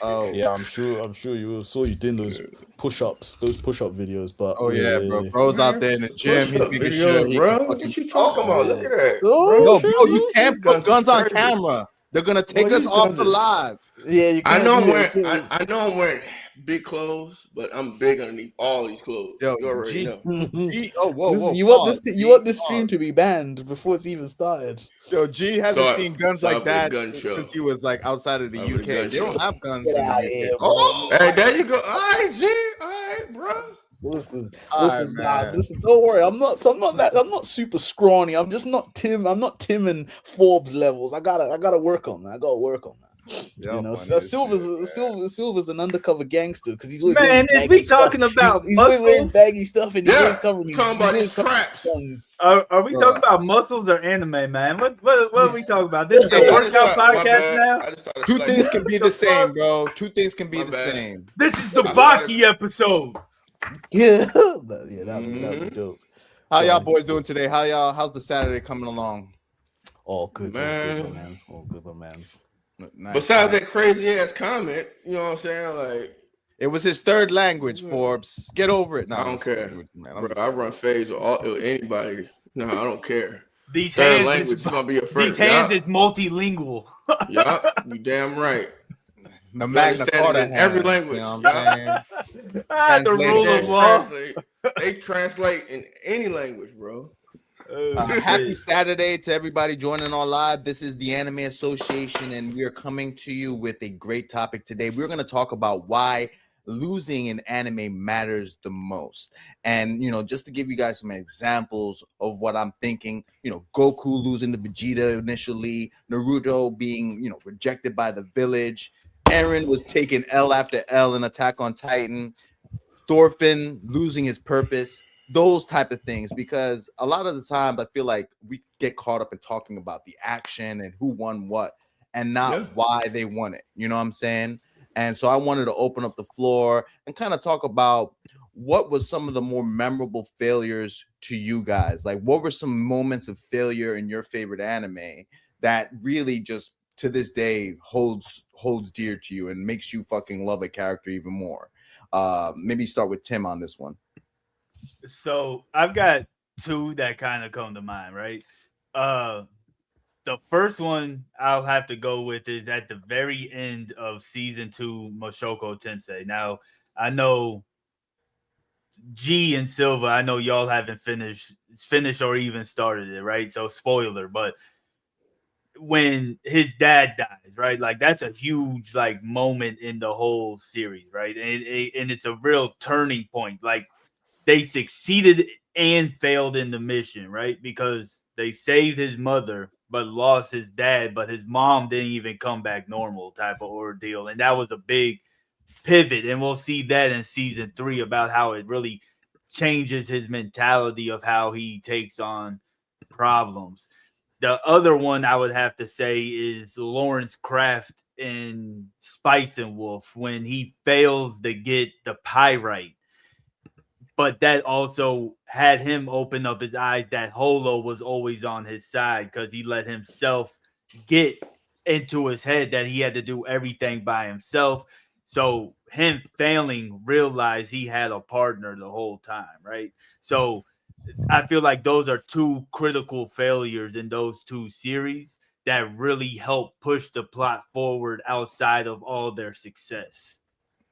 Oh, Yeah, I'm sure you saw you doing those push-up videos, but oh yeah, bro. yeah. Bro's out Man, there in the gym. push He's up making videos, sure he can bro. fucking. What you talking about? Look Oh, at that, Oh, bro. no, sure, bro, you bro. can't These put guns is guns on crazy. camera. They're gonna Well, take us these off guns the is. live. Yeah, you I can't. know I'm Yeah, you wearing. can't. I know I'm wearing big clothes, but I'm big underneath all these clothes. Yo, You already G, know. G. Oh, whoa, Listen, whoa, you want pause, this? You G, want this stream pause. to be banned before it's even started? Yo, G hasn't seen guns like Start the that gun show. since he was like outside of the Start the UK. gun They don't show. have guns Get in the out of UK. here, bro. Oh, Hey, there you go. All right, G. All right, bro. Listen, all right, nah, man. listen. Don't worry. I'm not super scrawny. I'm just not Tim. I'm not Tim and Forbes levels. I gotta work on that. I gotta work on that. Yo, You know, funny as Silver's an undercover gangster because he's always Man, wearing is baggy we stuff. talking about He's always wearing muscles? baggy stuff and he's always Yeah, covering his. talking about He's these always covering traps. his guns. Are we Bruh. talking about muscles or anime, man? What are we talking about? This is Hey, a I just workout thought- my podcast bad. now. I just started Two flexing. things can be the same, bro. Two things can be My the bad. same. This is the I Baki episode. Yeah, that'd be dope. How y'all boys doing today? How's the Saturday coming along? All good, Man. all good, my man's. Nice, Besides nice. that crazy ass comment, you know what I'm saying? Like, It was his third language, Forbes. Get over it. No, I don't just care. fucking with you, man. I'm Bro, just I fucking run with phase with anybody. No, I don't care. These Third hands language is gonna be a first. These hands is multilingual. Yeah, you damn right. you. The You Magna understand it Carta in every hands, language. You know what I'm saying? The Translated rule They of law. translate in any language, bro. Happy Saturday to everybody joining on live. This is the Anime Association, and we are coming to you with a great topic today. We're going to talk about why losing in anime matters the most. And, just to give you guys some examples of what I'm thinking, Goku losing to Vegeta initially, Naruto being, rejected by the village, Eren was taking L after L in Attack on Titan, Thorfinn losing his purpose, those type of things, because a lot of the times I feel like we get caught up in talking about the action and who won what and not why they won it. You know what I'm saying? And so I wanted to open up the floor and kind of talk about what was some of the more memorable failures to you guys. Like, what were some moments of failure in your favorite anime that really just to this day holds dear to you and makes you fucking love a character even more? Maybe start with Tim on this one. So I've got two that kind of come to mind, right? The first one I'll have to go with is at the very end of season 2, Mushoku Tensei. Now, I know G and Silva, I know y'all haven't finished or even started it, right? So spoiler, but when his dad dies, right? Like that's a huge like moment in the whole series, right? And it's a real turning point. Like they succeeded and failed in the mission, right? Because they saved his mother but lost his dad, but his mom didn't even come back normal type of ordeal. And that was a big pivot. And we'll see that in season 3 about how it really changes his mentality of how he takes on problems. The other one I would have to say is Lawrence Kraft in Spice and Wolf when he fails to get the pyrite. But that also had him open up his eyes that Holo was always on his side because he let himself get into his head that he had to do everything by himself. So him failing realized he had a partner the whole time, right? So I feel like those are two critical failures in those two series that really help push the plot forward outside of all their success.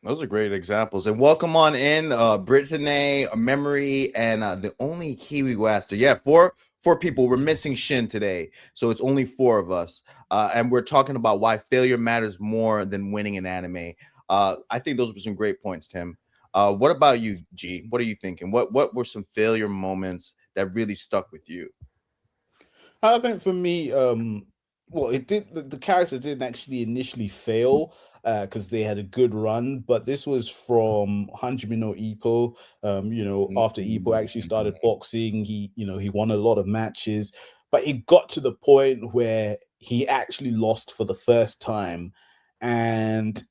Those are great examples. And welcome on in, Brittany, Memory, and the only Kiwi Waster. Yeah, four people. We're missing Shin today, so it's only 4 of us. And we're talking about why failure matters more than winning in anime. I think those were some great points, Tim. What about you, G? What are you thinking? What were some failure moments that really stuck with you? I think for me, well, it did. The character didn't actually initially fail because they had a good run, but this was from Hajime no Ippo. After Ippo actually started boxing, he won a lot of matches, but it got to the point where he actually lost for the first time, and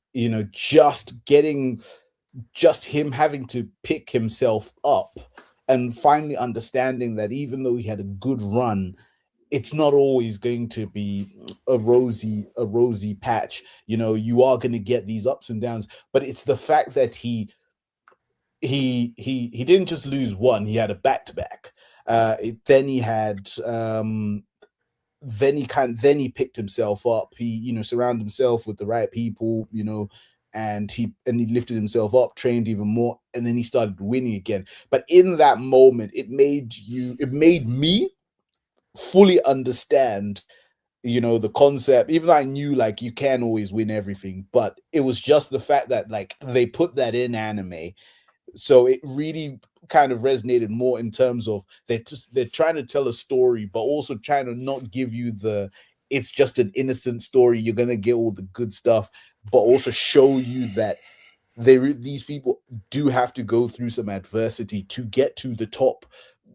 just him having to pick himself up and finally understanding that even though he had a good run, it's not always going to be a rosy patch. You know, you are going to get these ups and downs, but it's the fact that he didn't just lose one; he had a back-to-back. Then he had then he picked himself up. He, you know, surrounded himself with the right people, you know, and he lifted himself up, trained even more, and then he started winning again. But in that moment, it made me fully understand, you know, the concept. Even though I knew like you can always win everything, but it was just the fact that like they put that in anime, so it really kind of resonated more in terms of they're trying to tell a story, but also trying to not give you it's just an innocent story, you're gonna get all the good stuff, but also show you that these people do have to go through some adversity to get to the top,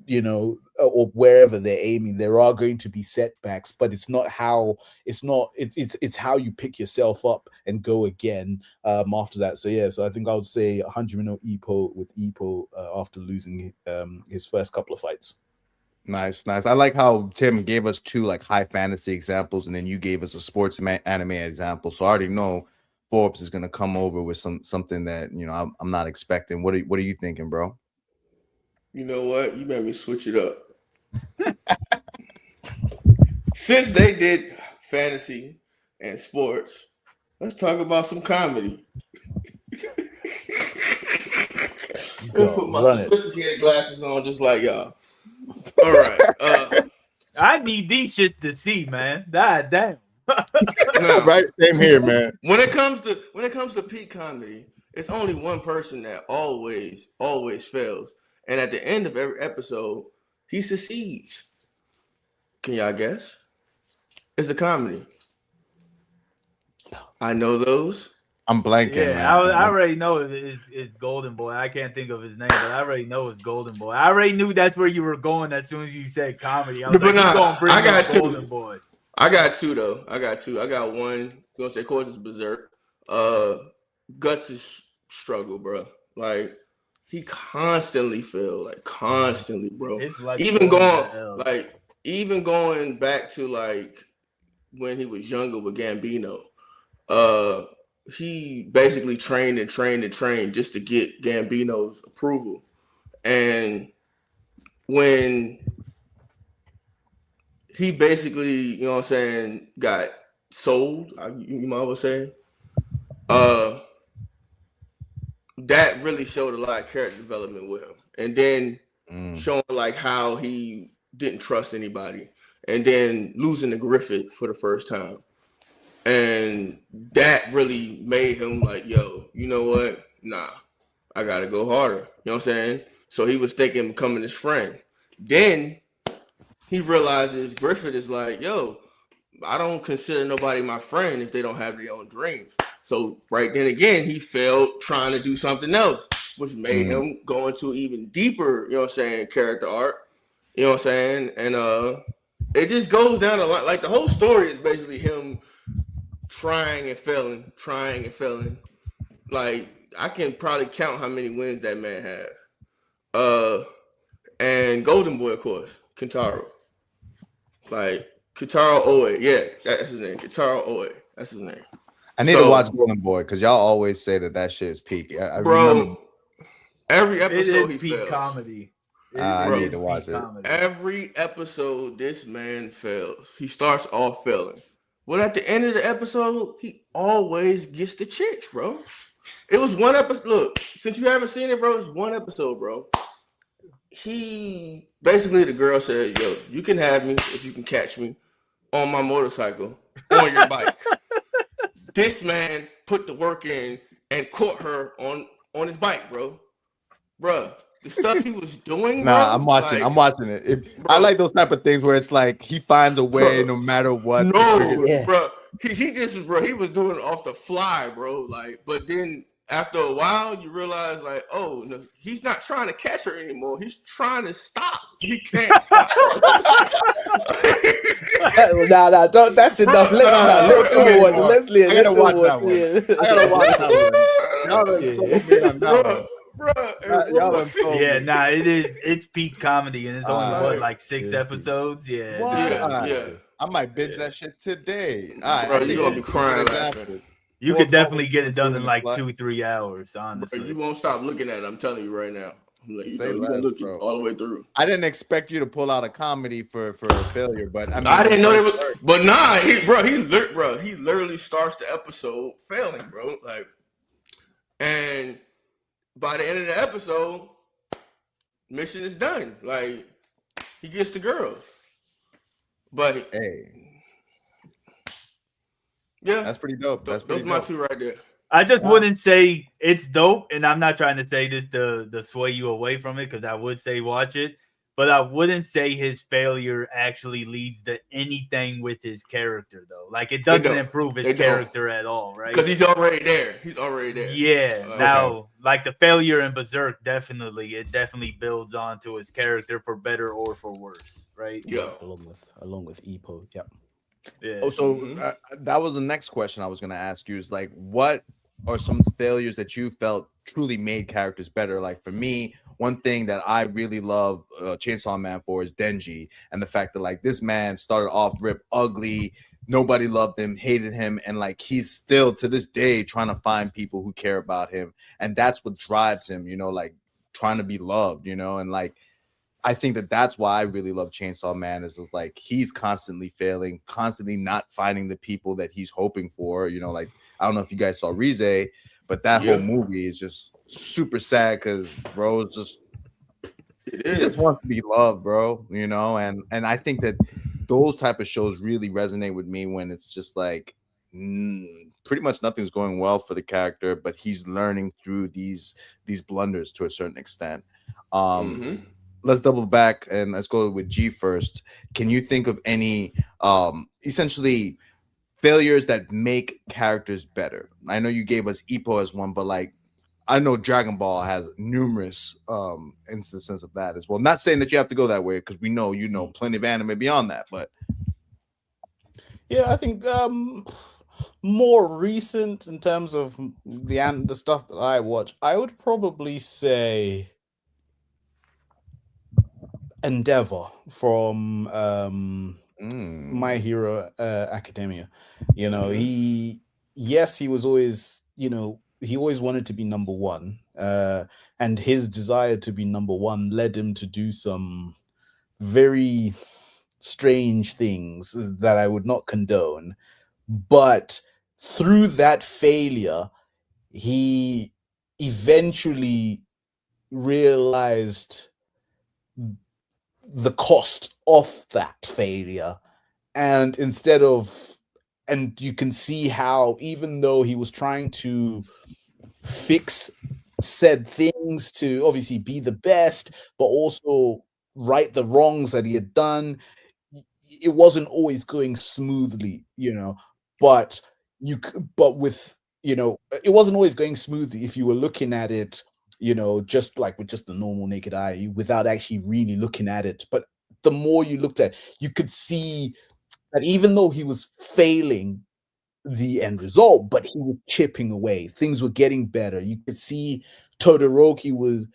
you know, or wherever they're aiming. There are going to be setbacks, but it's how you pick yourself up and go again after that. So yeah, so I think I would say 100 no Ippo with Ippo after losing his first couple of fights. Nice. I like how Tim gave us two like high fantasy examples, and then you gave us a sports anime example. So I already know Forbes is gonna come over with something that, you know, I'm not expecting. What are you thinking, bro? You know what? You made me switch it up. Since they did fantasy and sports, let's talk about some comedy. I'll put my sophisticated glasses on just like y'all. All right. I need these shits to see, man. God damn. Now, Right, same here, man. when it comes to peak comedy, it's only one person that always fails, and at the end of every episode, he succeeds. Can y'all guess? It's a comedy. I know those. I'm blanking. Yeah, man. I already know it's Golden Boy. I can't think of his name, but I already know it's Golden Boy. I already knew that's where you were going as soon as you said comedy. I was But like, nah, gonna bring I got up two. Golden Boy. I got two though. I got one. Gonna say, of course, it's Berserk. Guts' struggle, bro. Like he constantly failed, like constantly, bro. It's like Even going back to like when he was younger with Gambino. He basically trained just to get Gambino's approval. And when he basically, you know what I'm saying, got sold, you might well say, that really showed a lot of character development with him. And then showing like how he didn't trust anybody. And then losing to Griffith for the first time. And that really made him like, yo, you know what? Nah, I gotta go harder. You know what I'm saying? So he was thinking becoming his friend. Then he realizes Griffith is like, yo, I don't consider nobody my friend if they don't have their own dreams. So right then again, he failed trying to do something else, which made him go into even deeper, you know what I'm saying, character arc. You know what I'm saying? And it just goes down a lot. Like the whole story is basically him trying and failing. Like I can probably count how many wins that man had. And Golden Boy, of course, Kentaro. Like Kentaro Oe, yeah, that's his name. Kentaro Oe, that's his name. I need to watch Golden Boy because y'all always say that shit is peak. I remember every episode it is he peak fails. comedy. I need to watch it. Comedy. Every episode, this man fails. He starts off failing. But at the end of the episode, he always gets the chicks, bro. It was one episode. Look, since you haven't seen it, bro, it's one episode, bro. He basically, the girl said, yo, you can have me if you can catch me on my motorcycle, on your bike. This man put the work in and caught her on his bike, bro. Bruh, the stuff he was doing, Nah, bro, I'm watching it. I like those type of things where it's like he finds a way no matter what. Bro, he just, bro, he was doing it off the fly, bro. Like, but then after a while, you realize, like, oh, no, he's not trying to catch her anymore. He's trying to stop. He can't stop. Nah, don't. That's enough. Let's I gotta watch that one. I gotta watch that one. Y'all told me on that one. bro. Y'all done sold Yeah, me. nah, it's peak comedy, and it's only Alright. like 6 Yeah. episodes. Yeah, What? Yeah, Alright. yeah. I might binge that shit today. All right, Bro, I you think gonna that's be a good crying example. laughing. you More could definitely comedy get it done doing in the like flat. 2-3 hours. Bro, Honestly, you won't stop looking at it. I'm telling you right now. Like, Say you less, gonna look bro. all the way through. I didn't expect you to pull out a comedy for a failure, but I mean, I didn't know it that was, worked. but nah, he literally starts the episode failing, bro. Like, and by the end of the episode, mission is done. Like, he gets the girls. But Hey, yeah, that's pretty dope. That's those pretty are my dope. two right there. I just Wow. wouldn't say it's dope, and I'm not trying to say this to sway you away from it because I would say watch it, but I wouldn't say his failure actually leads to anything with his character though. Like it doesn't don't. improve his They don't. character at all, right? Because he's already there. He's already there. Yeah. Okay. Now, like the failure in Berserk, it definitely builds onto his character for better or for worse, right? Yeah. along with Epo. Yep. Yeah. Oh, so Mhm. that was the next question I was going to ask you is like, what are some failures that you felt truly made characters better? Like for me, one thing that I really love Chainsaw Man for is Denji, and the fact that like this man started off rip ugly, nobody loved him, hated him, and like he's still to this day trying to find people who care about him, and that's what drives him, you know, like trying to be loved, you know, and like I think that that's why I really love Chainsaw Man is like he's constantly failing, constantly not finding the people that he's hoping for. You know, like I don't know if you guys saw Rize, but that whole movie is just super sad because bro just he just wants to be loved, bro. You know, and I think that those type of shows really resonate with me when it's just like pretty much nothing's going well for the character, but he's learning through these blunders to a certain extent. Let's double back and let's go with G first. Can you think of any essentially failures that make characters better? I know you gave us Ippo as one, but like I know Dragon Ball has numerous instances of that as well. Not saying that you have to go that way because we know you know plenty of anime beyond that, but yeah, I think more recent in terms of the stuff that I watch, I would probably say Endeavor from My Hero Academia. You know, he was always, you know, he always wanted to be number one, and his desire to be number one led him to do some very strange things that I would not condone. But through that failure, he eventually realized the cost of that failure, and and you can see how even though he was trying to fix said things to obviously be the best but also right the wrongs that he had done, it wasn't always going smoothly, you know, but with, you know, it wasn't always going smoothly if you were looking at it, you know, just like with just the normal naked eye without actually really looking at it. But the more you looked at it, you could see that even though he was failing the end result, but he was chipping away. Things were getting better. You could see Todoroki was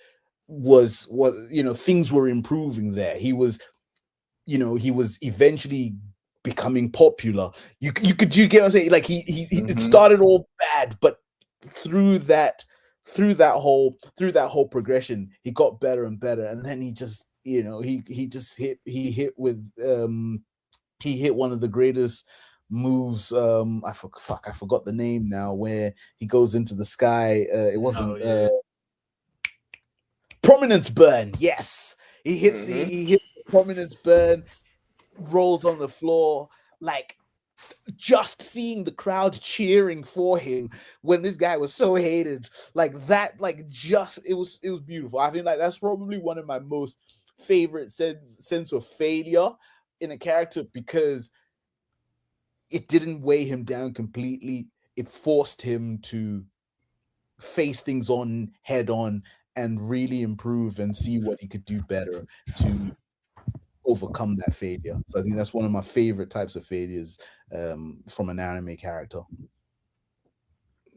you know, things were improving there. He was, you know, he was eventually becoming popular. You get what I'm saying? Like he it started all bad, but through that whole progression, he got better and better, and then he just, you know, he hit one of the greatest moves. I forgot the name now, where he goes into the sky. It wasn't Prominence Burn. Yes, he hits he hits Prominence Burn, rolls on the floor. Like, just seeing the crowd cheering for him when this guy was so hated, like that, like just it was beautiful. I think like that's probably one of my most favorite sense of failure in a character, because it didn't weigh him down completely. It forced him to face things on head on and really improve and see what he could do better to overcome that failure. So I think that's one of my favorite types of failures from an anime character.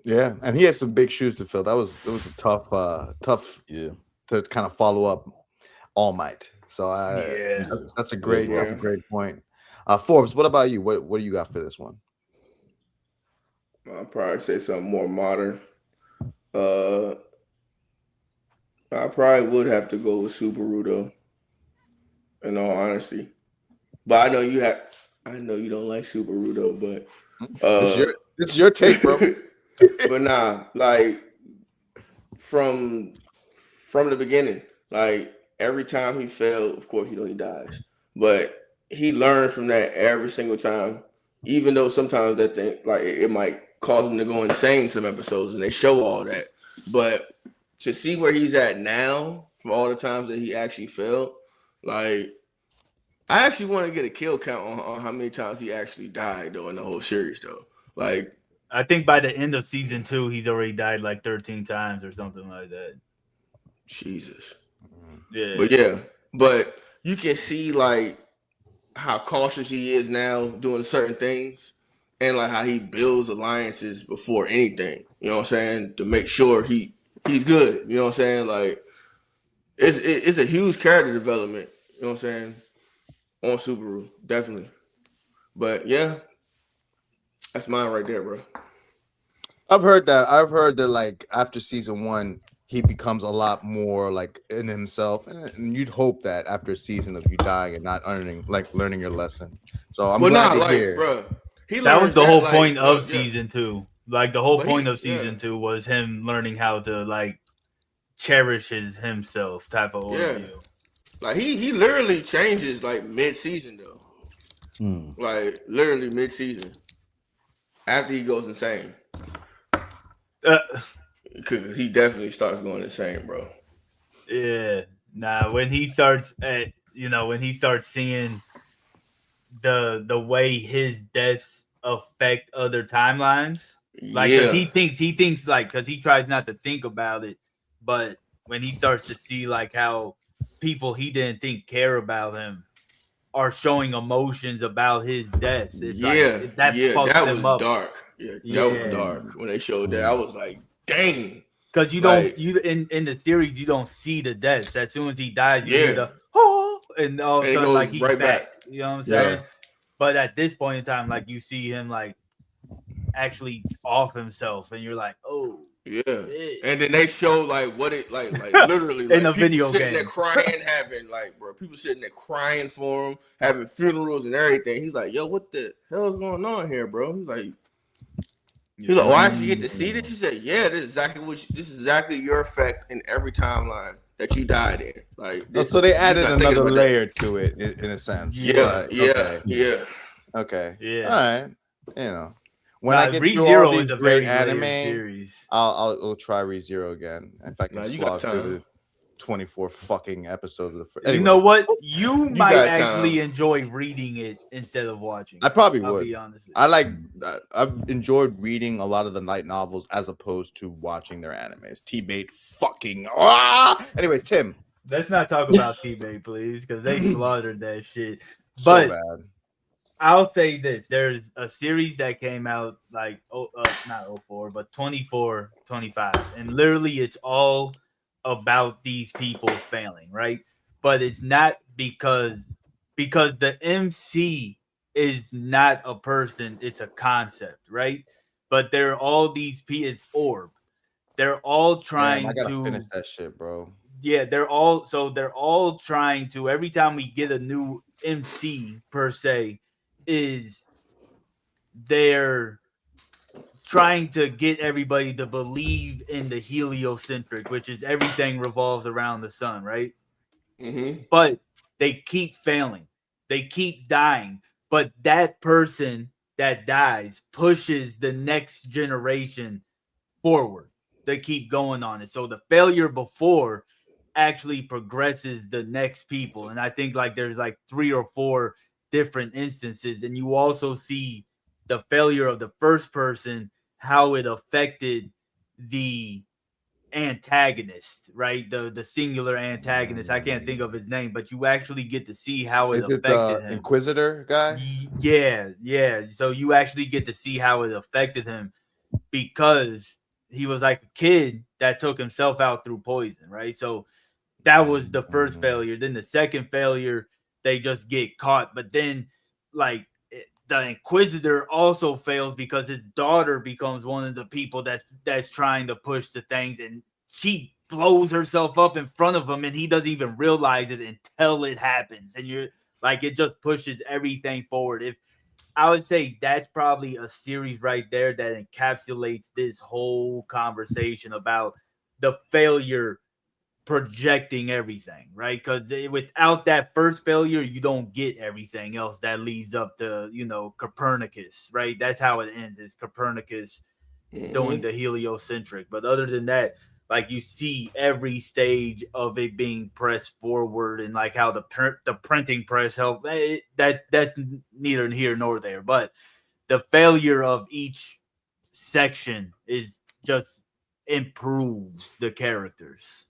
Yeah, and he has some big shoes to fill. It was a tough Yeah. to kind of follow up All Might. So Yeah. that's a great Yeah. point. Forbes, what about you? What do you got for this one? I'll probably say something more modern. I probably would have to go with Subaru though, in all honesty. But I know you don't like Subaru though, but It's your take, bro. but nah, like from the beginning, like every time he failed, of course, he dies. But he learns from that every single time, even though sometimes that thing like it might cause him to go insane some episodes, and they show all that. But to see where he's at now, from all the times that he actually failed, like I actually want to get a kill count on how many times he actually died though in the whole series though. Like I think by the end of season 2, he's already died like 13 times or something like that. Jesus. Yeah. But you can see like how cautious he is now doing certain things, and like how he builds alliances before anything. You know what I'm saying? To make sure he's good. You know what I'm saying? Like it's a huge character development. You know what I'm saying? On Subaru, definitely. But yeah, that's mine right there, bro. I've heard that like after season 1, he becomes a lot more like in himself, and you'd hope that after a season of you dying and not learning your lesson. So I'm glad to hear. Bro, that was the whole point of yeah. season 2. Like the whole But point of season 2 was him learning how to like cherish himself type of ordeal. Yeah. Like he literally changes like mid-season though. Like literally mid-season. After he goes insane. Because he definitely starts going insane, bro. Yeah. Nah, when he starts seeing the way his deaths affect other timelines. Like he thinks like, because he tries not to think about it, but when he starts to see like how people he didn't think care about him are showing emotions about his deaths, that was dark. That was dark when they showed that. I was like, dang, because you in the series you don't see the deaths. As soon as he dies, you hear the and all of a sudden like he's right back. You know what I'm saying? But at this point in time, like you see him like actually off himself, and you're like, oh. Yeah, and then they show like what it like literally like in a video sitting game. there crying, people sitting there crying for him, having funerals and everything. He's like, yo, what the hell is going on here, bro? He's like, oh, I actually get to see this. He said, yeah, this is exactly your effect in every timeline that you died in. Like, so they added another layer to it in a sense. Yeah. Okay. Yeah. All right. You know. When I get ReZero through all these is a great very anime series. I'll try ReZero again if I can slog through the 24 fucking episodes of the first. You know what? You might actually enjoy reading it instead of watching. I probably would. I'll be honest with you. I've enjoyed reading a lot of the light novels as opposed to watching their animes. T-Bait fucking Anyways, Tim. Let's not talk about T-Bait, please, because they slaughtered that shit. But so bad. I'll say this. There's a series that came out like not 04, but 24, 25. And literally it's all about these people failing, right? But it's not because the MC is not a person, it's a concept, right? But they're all these people, it's Orb. They're all trying I gotta to finish that shit, bro. Yeah, they're all trying to, every time we get a new MC per se, is they're trying to get everybody to believe in the heliocentric, which is everything revolves around the sun, right? Mm-hmm. But they keep failing. They keep dying. But that person that dies pushes the next generation forward. They keep going on it. So the failure before actually progresses the next people. And I think like there's like 3 or 4 different instances, and you also see the failure of the first person, how it affected the antagonist, right? The singular antagonist. I can't think of his name, but you actually get to see how it affected him. Inquisitor guy? Yeah. So you actually get to see how it affected him. because he was like a kid that took himself out through poison, right? So that was the first failure. Then the second failure, they just get caught. But then, like, the Inquisitor also fails because his daughter becomes one of the people that's trying to push the things, and she blows herself up in front of him, and he doesn't even realize it until it happens. And you're like, it just pushes everything forward. If I would say that's probably a series right there that encapsulates this whole conversation about the failure projecting everything, right? Because without that first failure, you don't get everything else that leads up to, Copernicus, right? That's how it ends. Is Copernicus doing the heliocentric. But other than that, like, you see every stage of it being pressed forward, and like how the printing press helped. That's neither here nor there. But the failure of each section is just improves the characters.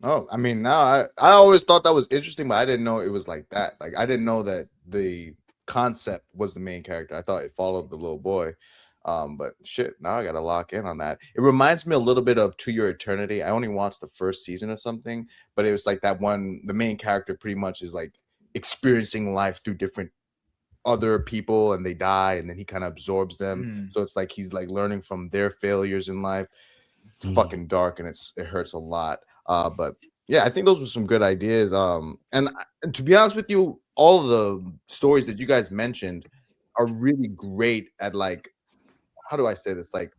Oh, I mean, now I always thought that was interesting, but I didn't know it was like that. Like, I didn't know that the concept was the main character. I thought it followed the little boy. But shit, now I gotta lock in on that. It reminds me a little bit of To Your Eternity. I only watched the first season or something, but it was like that one. The main character pretty much is like experiencing life through different other people, and they die, and then he kind of absorbs them. So it's like he's like learning from their failures in life. It's fucking dark, and it hurts a lot. But yeah, I think those were some good ideas. And to be honest with you, all of the stories that you guys mentioned are really great at, like, how do I say this? Like,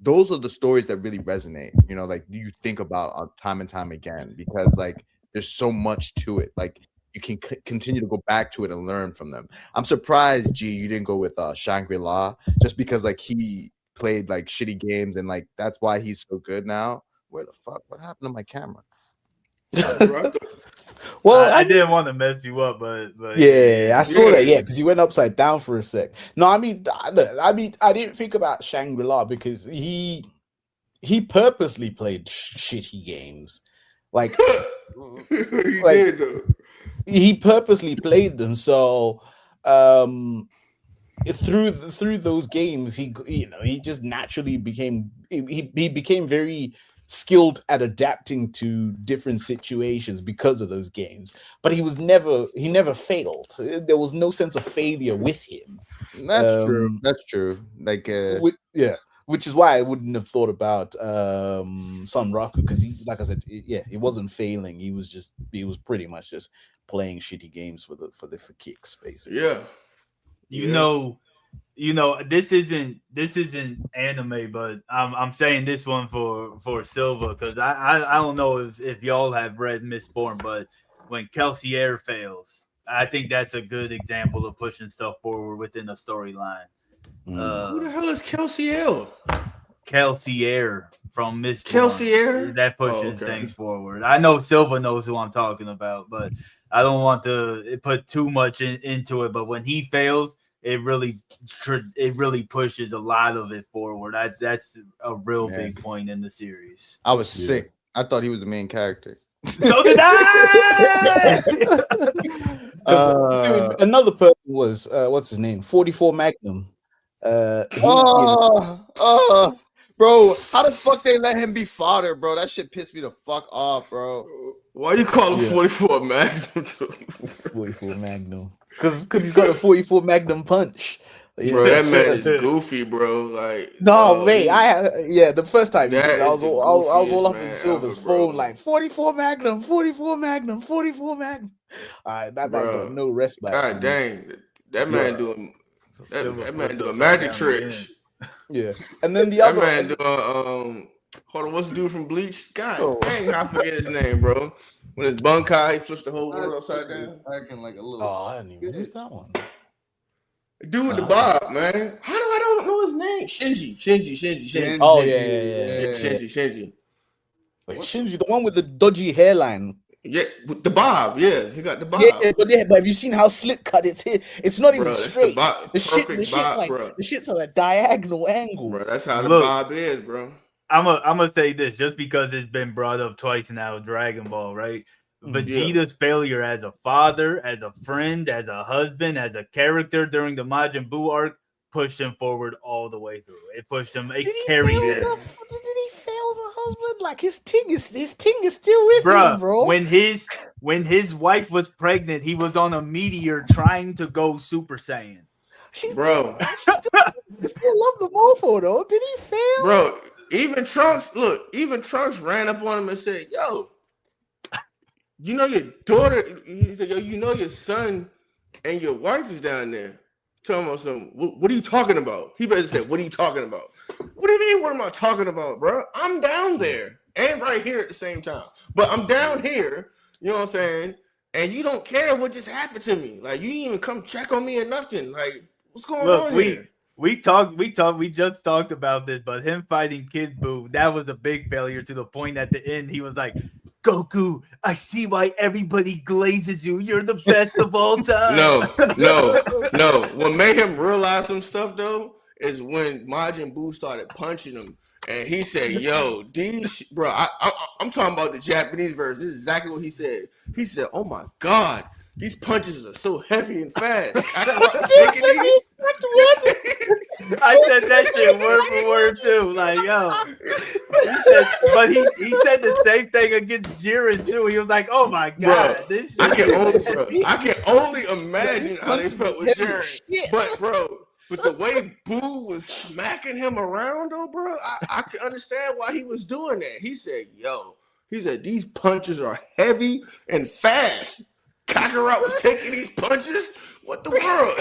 those are the stories that really resonate, like you think about time and time again, because like there's so much to it. Like, you can continue to go back to it and learn from them. I'm surprised, G, you didn't go with Shangri-La, just because like he played like shitty games, and like that's why he's so good now. Where the fuck? What happened to my camera? Well, I didn't want to mess you up, but I saw that. Yeah, because you went upside down for a sec. No, I mean, I didn't think about Shangri-La because he purposely played shitty games, like he purposely played them. So, through those games, he just naturally became he became very skilled at adapting to different situations because of those games. But he never failed. There was no sense of failure with him. That's true. That's true. Like, which is why I wouldn't have thought about Sunraku, because he, like I said, he wasn't failing. He was pretty much just playing shitty games for kicks, basically. Yeah. This isn't anime, but I'm saying this one for Silva, because I don't know if y'all have read Mistborn, but when Kelsier fails, I think that's a good example of pushing stuff forward within a storyline. Who the hell is Kelsier? Kelsier from Mistborn. Kelsier? That pushes things forward. I know Silva knows who I'm talking about, but I don't want to put too much into it. But when he fails, it really pushes a lot of it forward. That's a real big point in the series. I was sick. I thought he was the main character. So did I. Another person was what's his name? 44 Magnum. Bro, how the fuck they let him be fodder, bro? That shit pissed me the fuck off, bro. Why you call him 44 Magnum? 44 Magnum. Because he's got a 44 Magnum punch. Bro, that man is goofy, bro. Like, no, wait, the first time I was all up in Silver's phone, bro. like 44 Magnum, 44 Magnum, 44 Magnum. All right, that man got no rest back. God dang, that man doing magic tricks. Yeah, and then the other man doing hold on, what's the dude from Bleach? God dang, I forget his name, bro. When it's Bunkai, he flips the whole world upside down. Acting like a little. I didn't even use that one. Dude with the bob, man. How do I don't know his name? Shinji. Oh yeah. Shinji. Wait, Shinji, the one with the dodgy hairline. Yeah, with the bob. Yeah, he got the bob. Yeah, but have you seen how slick cut it's here? It's not even straight. The shit's at a diagonal angle. Bro, that's how the bob is, bro. I'm gonna say this just because it's been brought up twice now, Dragon Ball, right? Vegeta's failure as a father, as a friend, as a husband, as a character during the Majin Buu arc pushed him forward all the way through. It pushed him. It Did he carried fail him. as a husband? Like his ting is still with Bruh, him, bro. When his wife was pregnant, he was on a meteor trying to go Super Saiyan. Bro. She still love the mofo though. Did he fail? Bro, even Trunks ran up on him and said, "Yo, you know your daughter." He said, "Yo, you know your son and your wife is down there." Tell him something. What are you talking about? He better say, "What are you talking about?" What do you mean? What am I talking about, bro? I'm down there and right here at the same time, but I'm down here. You know what I'm saying? And you don't care what just happened to me. Like you didn't even come check on me or nothing. Like what's going on here? We just talked about this, but him fighting Kid Buu, that was a big failure to the point at the end. He was like, Goku, I see why everybody glazes you. You're the best of all time. No. What made him realize some stuff though is when Majin Buu started punching him, and he said, "Yo, bro, I'm talking about the Japanese version. This is exactly what he said. He said, "Oh my God, these punches are so heavy and fast." I said that shit word for word too. Like, yo, he said the same thing against Jiren too. He was like, "Oh my God, bro, I can only imagine how they felt with Jiren." But the way Boo was smacking him around, though, bro, I can understand why he was doing that. He said, these punches are heavy and fast. Kakarot was taking these punches. What the world?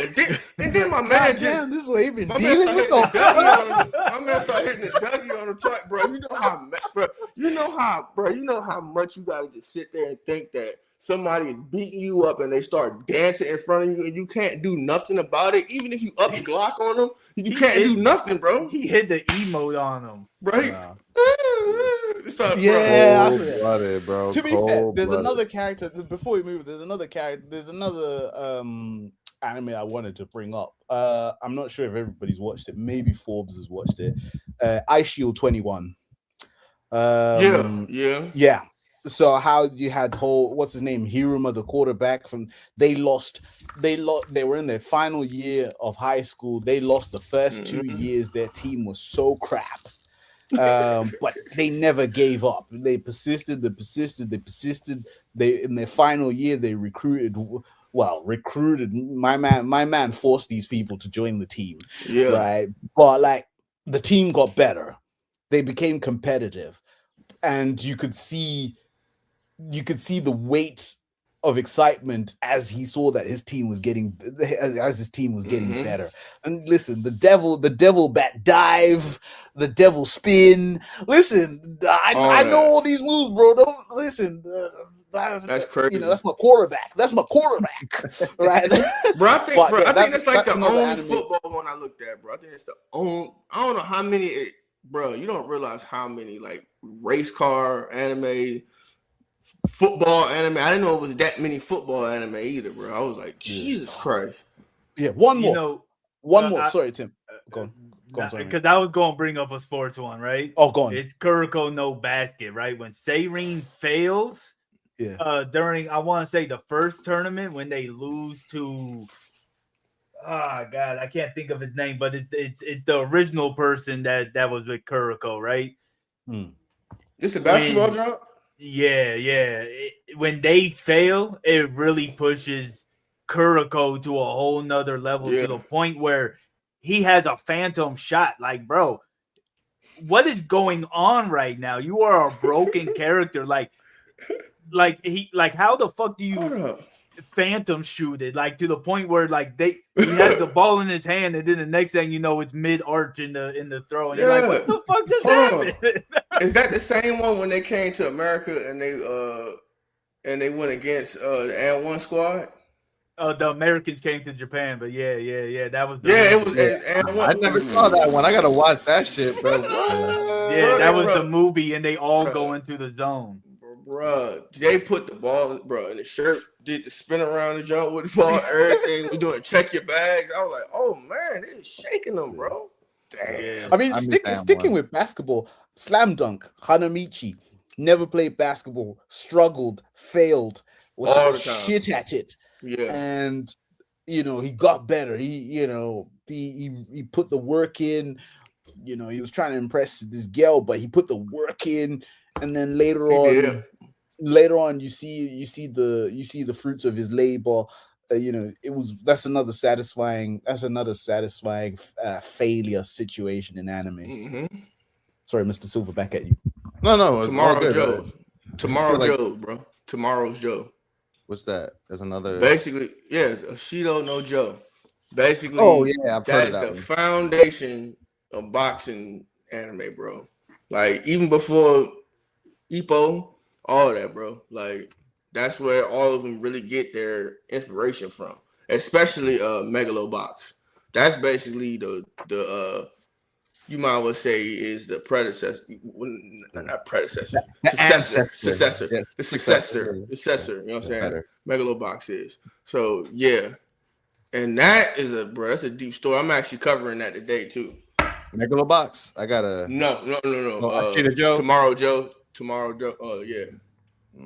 And then my man just damn, this is what he been my dealing with. my man started hitting the Dougie on the truck, bro. You know how much you gotta just sit there and think that somebody is beating you up and they start dancing in front of you and you can't do nothing about it. Even if you up Glock on them, you can't do nothing, bro. He hit the emote on him, right? Yeah, blooded, bro. To be fair, there's another character. Before we move, there's another character. There's another anime I wanted to bring up. I'm not sure if everybody's watched it. Maybe Forbes has watched it. Ice Shield 21. Yeah. So how you had what's his name, Hiruma, the quarterback from they were in their final year of high school. They lost the first 2 years. Their team was so crap. But they never gave up. They persisted. They in their final year they recruited. My man forced these people to join the team. Yeah. Right. But like the team got better. They became competitive. And you could see the weight of excitement as he saw that his team was getting better. And listen, the devil bat dive, the devil spin. Listen, I know all these moves, bro. Don't listen. That's crazy. You know, that's my quarterback. Right? Bro, I think that's like the only anime. football one I looked at, bro. I think it's the only. I don't know how many. Bro, you don't realize how many like race car anime, football anime. I didn't know it was that many football anime either, bro. I was like, Jesus Christ. Yeah, one more. Sorry, Tim. Go on. Sorry. Because I was going to bring up a sports one, right? Oh, go on. It's Kuroko no Basket, right? When Seirin fails, during I want to say the first tournament when they lose to. Oh God, I can't think of his name, but it's the original person that was with Kuroko, right? This a basketball drop? Yeah. When they fail, it really pushes Kuroko to a whole nother level to the point where he has a phantom shot. Like, bro, what is going on right now? You are a broken character. Like how the fuck do you phantom shoot it, like to the point where like he has the ball in his hand and then the next thing you know it's mid arch in the throw and you're like, what the fuck just happened? Is that the same one when they came to America and they went against the And1 squad? The Americans came to Japan, but yeah, that was it was And1. I never saw that one. I gotta watch that shit, bro. That was the movie, and they all go into the zone. Bro, they put the ball, bro, in the shirt, did the spin around the jump with the ball, everything. We doing check your bags. I was like, oh man, they shaking them, bro. Damn. I mean, sticking with basketball, slam dunk, Hanamichi, never played basketball, struggled, failed, was all the time. shit at it. Yeah. And he got better. He put the work in. He was trying to impress this girl, but he put the work in, and then later on, you see the fruits of his labor. That's another satisfying failure situation in anime. Mm-hmm. Sorry, Mr. Silver, back at you. No, it's all good. Tomorrow Joe, bro. Tomorrow's Joe. What's that? There's another. Basically, yes, Ashido no Joe. Basically, I've heard of that. That's the foundation of boxing anime, bro. Like even before Ippo, all of that, bro. Like that's where all of them really get their inspiration from, especially Megalobox. That's basically the you might well say is the predecessor, not predecessor, successor. Yeah, The successor. You know what I'm saying? Better. Megalobox is. So yeah, and that is that's a deep story. I'm actually covering that today too. Megalobox. I gotta. No. Ashita Joe. Tomorrow Joe. Yeah.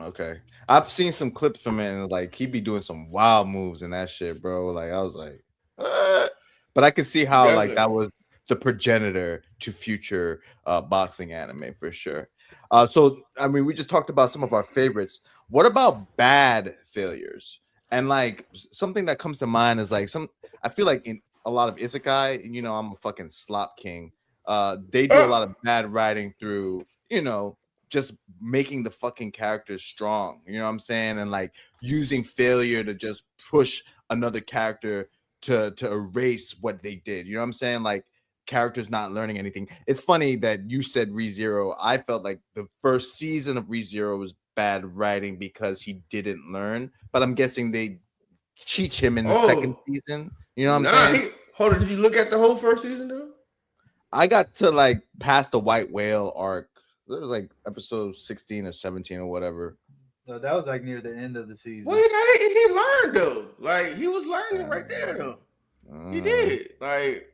Okay, I've seen some clips from it, and like he be doing some wild moves in that shit, bro. Like I was like, but I can see how like that was the progenitor to future boxing anime for sure. So I mean, we just talked about some of our favorites. What about bad failures? And like something that comes to mind is like I feel like in a lot of isekai, I'm a fucking slop king. They do a lot of bad writing through, just making the fucking characters strong. You know what I'm saying? And like using failure to just push another character to erase what they did. You know what I'm saying? Like characters not learning anything. It's funny that you said ReZero. I felt like the first season of ReZero was bad writing because he didn't learn, but I'm guessing they teach him in the second season. You know what I'm saying? Hold on, did you look at the whole first season, dude? I got to like past the White Whale arc. It was like episode 16 or 17 or whatever. No, that was like near the end of the season. Well, he learned though. Like he was learning right there though. He did. Like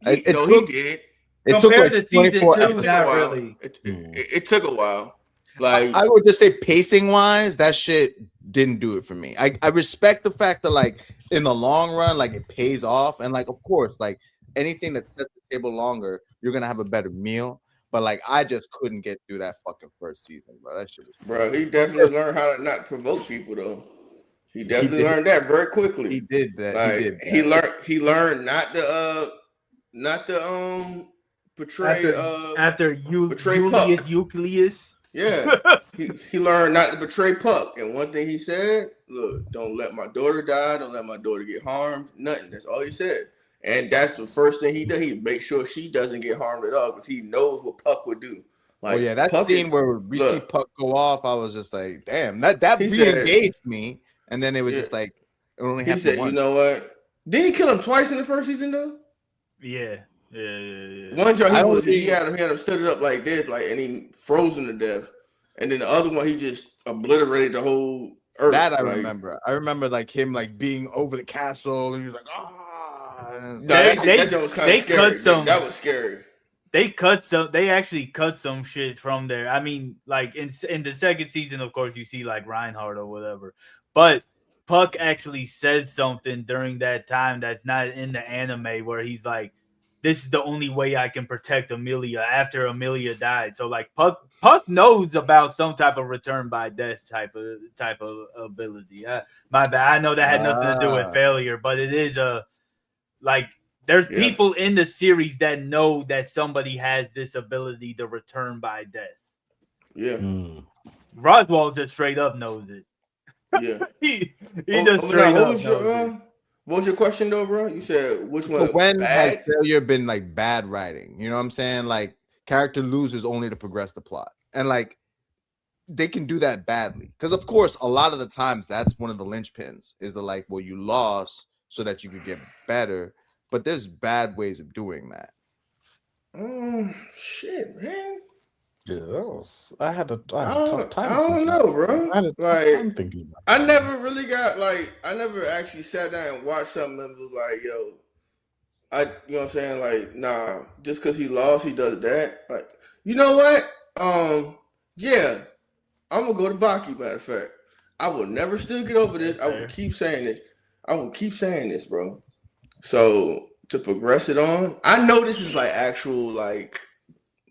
he did. It took like 24 episodes. Not really. It took a while. Like I would just say pacing wise, that shit didn't do it for me. I respect the fact that like in the long run, like it pays off, and like of course, like anything that sets the table longer, you're gonna have a better meal. But like I just couldn't get through that fucking first season, bro. That shit was bro. He definitely learned how to not provoke people though. He definitely learned that very quickly. He did that. Like, he learned not to betray after Julius Euclides. Yeah, he learned not to betray Puck. And one thing he said, look, don't let my daughter die. Don't let my daughter get harmed. Nothing. That's all he said. And that's the first thing he did. He make sure she doesn't get harmed at all because he knows what Puck would do. Like, that Puck scene where we see Puck go off, I was just like, damn, that re-engaged me. And then it was just like, it only happened once. You know what? Didn't he kill him twice in the first season though? Yeah. One time he had him stood it up like this, like, and he frozen to death. And then the other one, he just obliterated the whole earth. That I remember. I remember like him like being over the castle, and he was like, that was kind of scary. That was scary. They actually cut some shit from there. I mean, like in the second season, of course, you see like Reinhardt or whatever, but Puck actually said something during that time that's not in the anime where he's like, this is the only way I can protect Amelia after Amelia died. So like Puck knows about some type of return by death type of ability. My bad. I know that had nothing to do with failure, but it is there's people in the series that know that somebody has this ability to return by death. Yeah. Roswell just straight up knows it. Yeah. he just straight up knows it. What was your question though, bro? You said which one? So when has failure been like bad writing? You know what I'm saying? Like character loses only to progress the plot, and like they can do that badly because, of course, a lot of the times that's one of the linchpins is the like, well, you lost so that you could get better, but there's bad ways of doing that. Shit, man. Yeah, I had a tough time. I don't know, bro. I never really got I never actually sat down and watched something and was like, yo, you know what I'm saying? Like, nah, just because he lost, he does that. Like, you know what? Yeah, I'm gonna go to Baki. Matter of fact, I will never still get over this. I will keep saying this. I will keep saying this, bro. So to progress it on, I know this is like actual like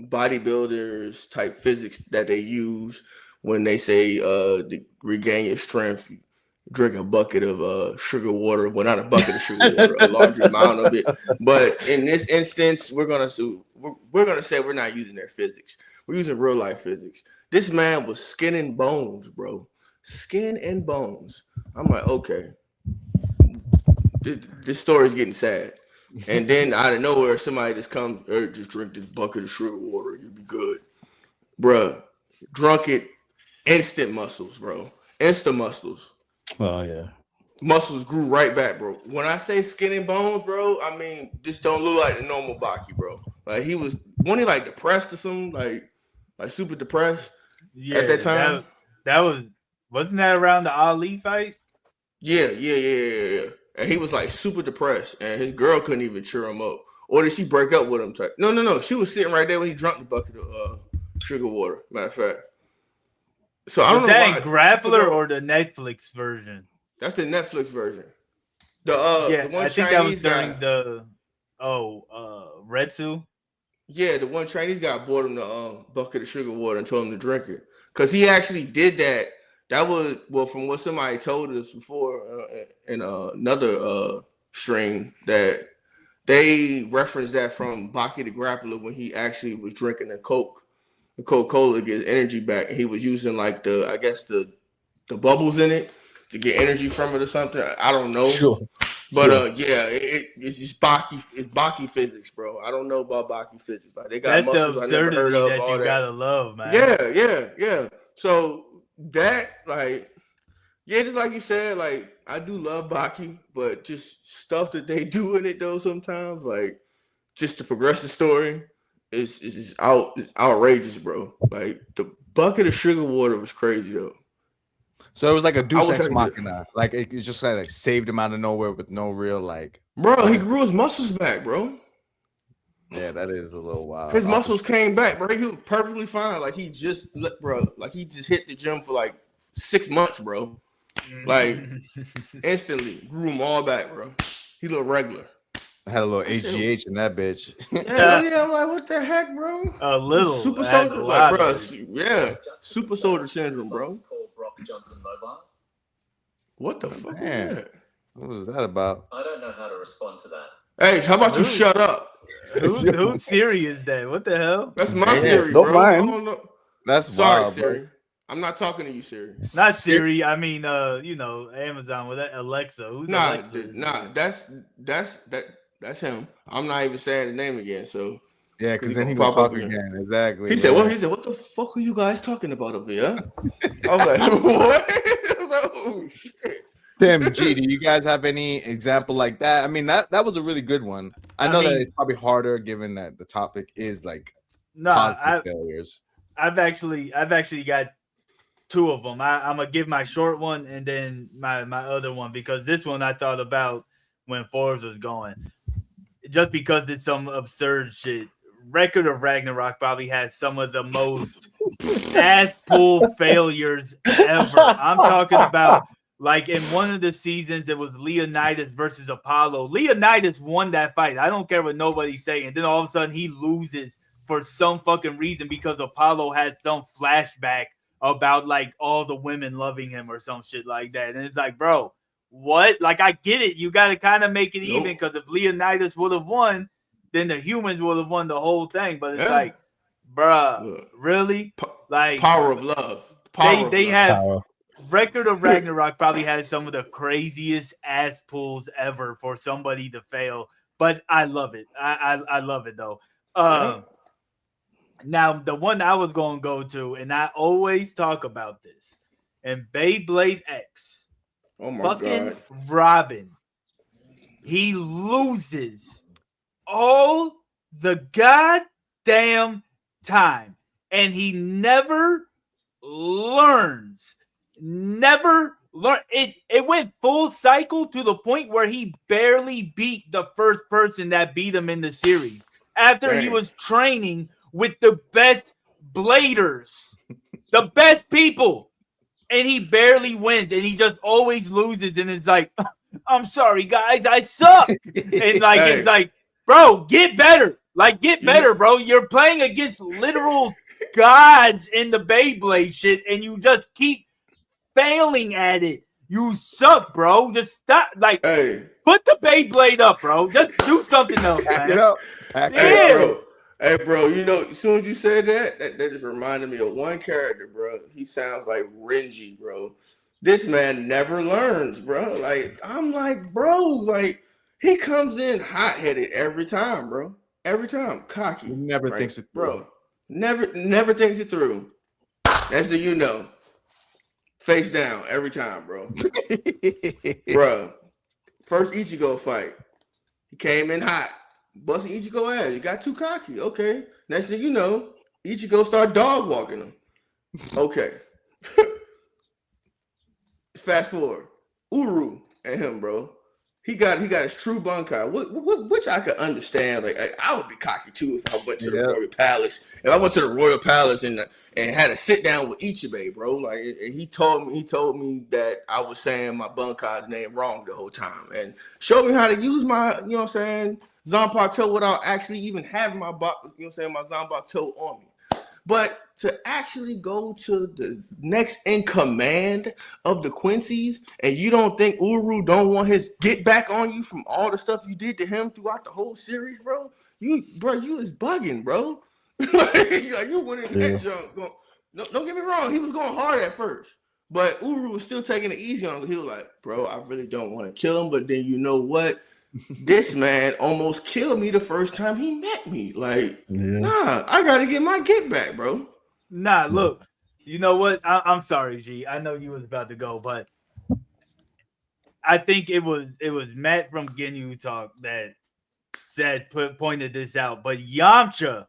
bodybuilders type physics that they use when they say to regain your strength, drink a bucket of sugar water. Well, not a bucket of sugar water, a large amount of it. But in this instance, we're gonna say we're not using their physics. We're using real life physics. This man was skin and bones, bro. Skin and bones. I'm like, okay, this story is getting sad. And then out of nowhere, somebody just comes, hey, just drink this bucket of sugar water, you'll be good. Bruh, drunk it, instant muscles, bro. Instant muscles. Oh yeah. Muscles grew right back, bro. When I say skin and bones, bro, I mean just don't look like the normal Baki, bro. Like he was like depressed or something, like super depressed at that time. That wasn't that around the Ali fight? Yeah. And he was like super depressed, and his girl couldn't even cheer him up. Or did she break up with him? No. She was sitting right there when he drank the bucket of sugar water. Matter of fact. So I don't know. Is that Grappler or the Netflix version? That's the Netflix version. The one I think Chinese that was during guy, Retsu. Yeah, the one Chinese guy bought him the bucket of sugar water and told him to drink it. Because he actually did that. That was, well, from what somebody told us before in another stream, that they referenced that from Baki the Grappler when he actually was drinking the Coca-Cola to get energy back. And he was using like the bubbles in it to get energy from it or something. I don't know. Sure. But it's just Baki physics, bro. I don't know about Baki physics. Like they got That's the muscles I never heard absurdity of. that you gotta love, man. Yeah. So that, like, yeah, just like you said, like I do love Baki, but just stuff that they do in it though sometimes, like just to progress the story, is outrageous, bro. Like the bucket of sugar water was crazy though. So it was like a Deus Ex Machina. Like it's just like saved him out of nowhere with no real like. Bro, he grew his muscles back, bro. Yeah, that is a little wild. His muscles came back, bro. He was perfectly fine. Like he just hit the gym for like 6 months, bro. Like instantly grew them all back, bro. He looked regular. I had a little HGH in that bitch. Yeah. I'm like, what the heck, bro? A little super soldier, like, bro. Yeah, super soldier syndrome, bro. What the fuck? What was that about? I don't know how to respond to that. Hey, how about you shut up? Whose Siri is that? What the hell? That's my Siri, not bro. mine. I don't know. That's sorry, wild, Siri. Bro. I'm not talking to you, Siri. Not Siri. I mean, Amazon with that Alexa. Who's Alexa? That's him. I'm not even saying the name again. So yeah, because then he gonna talk again. Exactly. He said, "Well, what the fuck are you guys talking about over here?" I was like, "What?" I was like, "Oh shit." Tim, G, do you guys have any example like that? I mean, that was a really good one. I know that it's probably harder given that the topic is like failures. I've actually got two of them. I'm gonna give my short one and then my other one, because this one I thought about when Forbes was going, just because it's some absurd shit. Record of Ragnarok probably has some of the most ass pull failures ever. I'm talking about, like, in one of the seasons, it was Leonidas versus Apollo. Leonidas won that fight. I don't care what nobody's saying. Then all of a sudden he loses for some fucking reason because Apollo had some flashback about like all the women loving him or some shit like that. And it's like, bro, what? Like, I get it. You got to kind of make it even, because if Leonidas would have won, then the humans would have won the whole thing. But it's like, bruh, really? Like, power of love. They have Record of Ragnarok probably has some of the craziest ass pulls ever for somebody to fail. But I love it. I love it though. Now the one I was gonna go to, and I always talk about this, and Beyblade X. Oh my fucking God. Robin. He loses all the goddamn time. And he never learns. It went full cycle to the point where he barely beat the first person that beat him in the series. After he was training with the best bladers, the best people. And he barely wins, and he just always loses. And it's like, I'm sorry, guys, I suck. And like Hey. it's like, bro, get better. Like, get better, bro. You're playing against literal gods in the Beyblade shit, and you just keep failing at it. You suck, bro. Just stop. Like, Hey, put the Beyblade up, bro. Just do something else, man. hey, bro. You know, as soon as you said that just reminded me of one character, bro. He sounds like Renji, bro. This man never learns, bro. Like, I'm like, bro, like, he comes in hot-headed every time, bro. Every time. Cocky. He never right? thinks it through. Bro. Never thinks it through. That's the you know. Face down every time, bro. Bro. First Ichigo fight. He came in hot. Busting Ichigo ass. He got too cocky. Okay. Next thing you know, Ichigo start dog walking him. Okay. Fast forward. Uru and him, bro. He got his true Bankai, which I could understand. Like I would be cocky too if I went to the Royal Palace. If I went to the Royal Palace and had a sit down with Ichibei, bro. Like he told me that I was saying my Bankai's name wrong the whole time, and showed me how to use my, you know what I'm saying, Zanpakuto without actually even having my, you know what I'm saying, my Zanpakuto on me. But to actually go to the next in command of the Quincy's, and you don't think Uru don't want his get back on you from all the stuff you did to him throughout the whole series, bro? You is bugging, bro. like you went in that junk. Don't get me wrong, he was going hard at first, but Uru was still taking it easy on him. He was like, bro, I really don't want to kill him, but then you know what? This man almost killed me the first time he met me. Like, nah, I gotta get my get back, bro. Nah, look, you know what? I'm sorry, G. I know you was about to go, but I think it was Matt from Ginyu Talk that pointed this out. But Yamcha,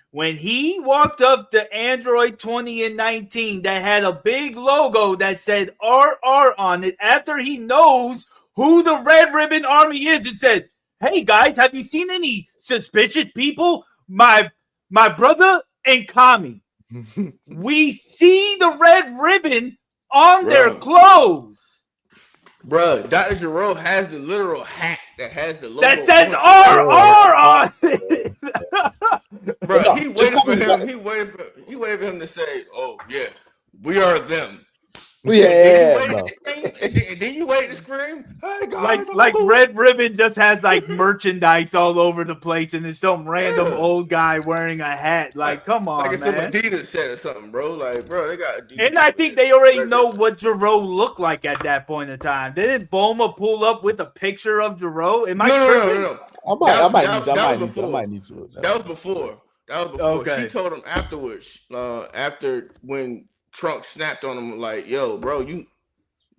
when he walked up to Android 20 and 19 that had a big logo that said RR on it, after he knows who the Red Ribbon Army is, it said, hey guys, have you seen any suspicious people? My brother and Kami. We see the red ribbon on their clothes. Bro, Dr. Gero has the literal hat that has the logo that says RR on it. Bro, he waited for him to say, oh yeah, we are them. Yeah, and then you wait to scream. Hey guys, like Red Ribbon just has like merchandise all over the place, and there's some random old guy wearing a hat. Like, come on, like it's man. some Adidas set or something, bro. Like, bro, they got Adidas. And I think they already know what Gero looked like at that point in time. Didn't Bulma pull up with a picture of Gero? Am I tripping? No. I might need to look that was before. Okay. She told him afterwards, after when Trunks snapped on him, like, yo, bro, you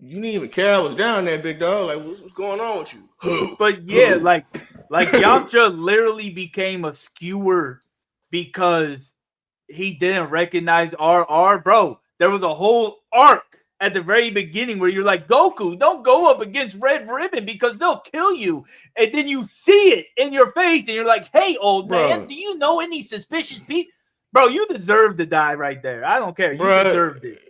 didn't even care I was down there, big dog. Like, what's going on with you? But yeah, like Yamcha literally became a skewer because he didn't recognize RR. Bro, there was a whole arc at the very beginning where you're like, Goku, don't go up against Red Ribbon because they'll kill you. And then you see it in your face and you're like, hey, old man, do you know any suspicious people? Bro, you deserve to die right there. I don't care. You deserved it.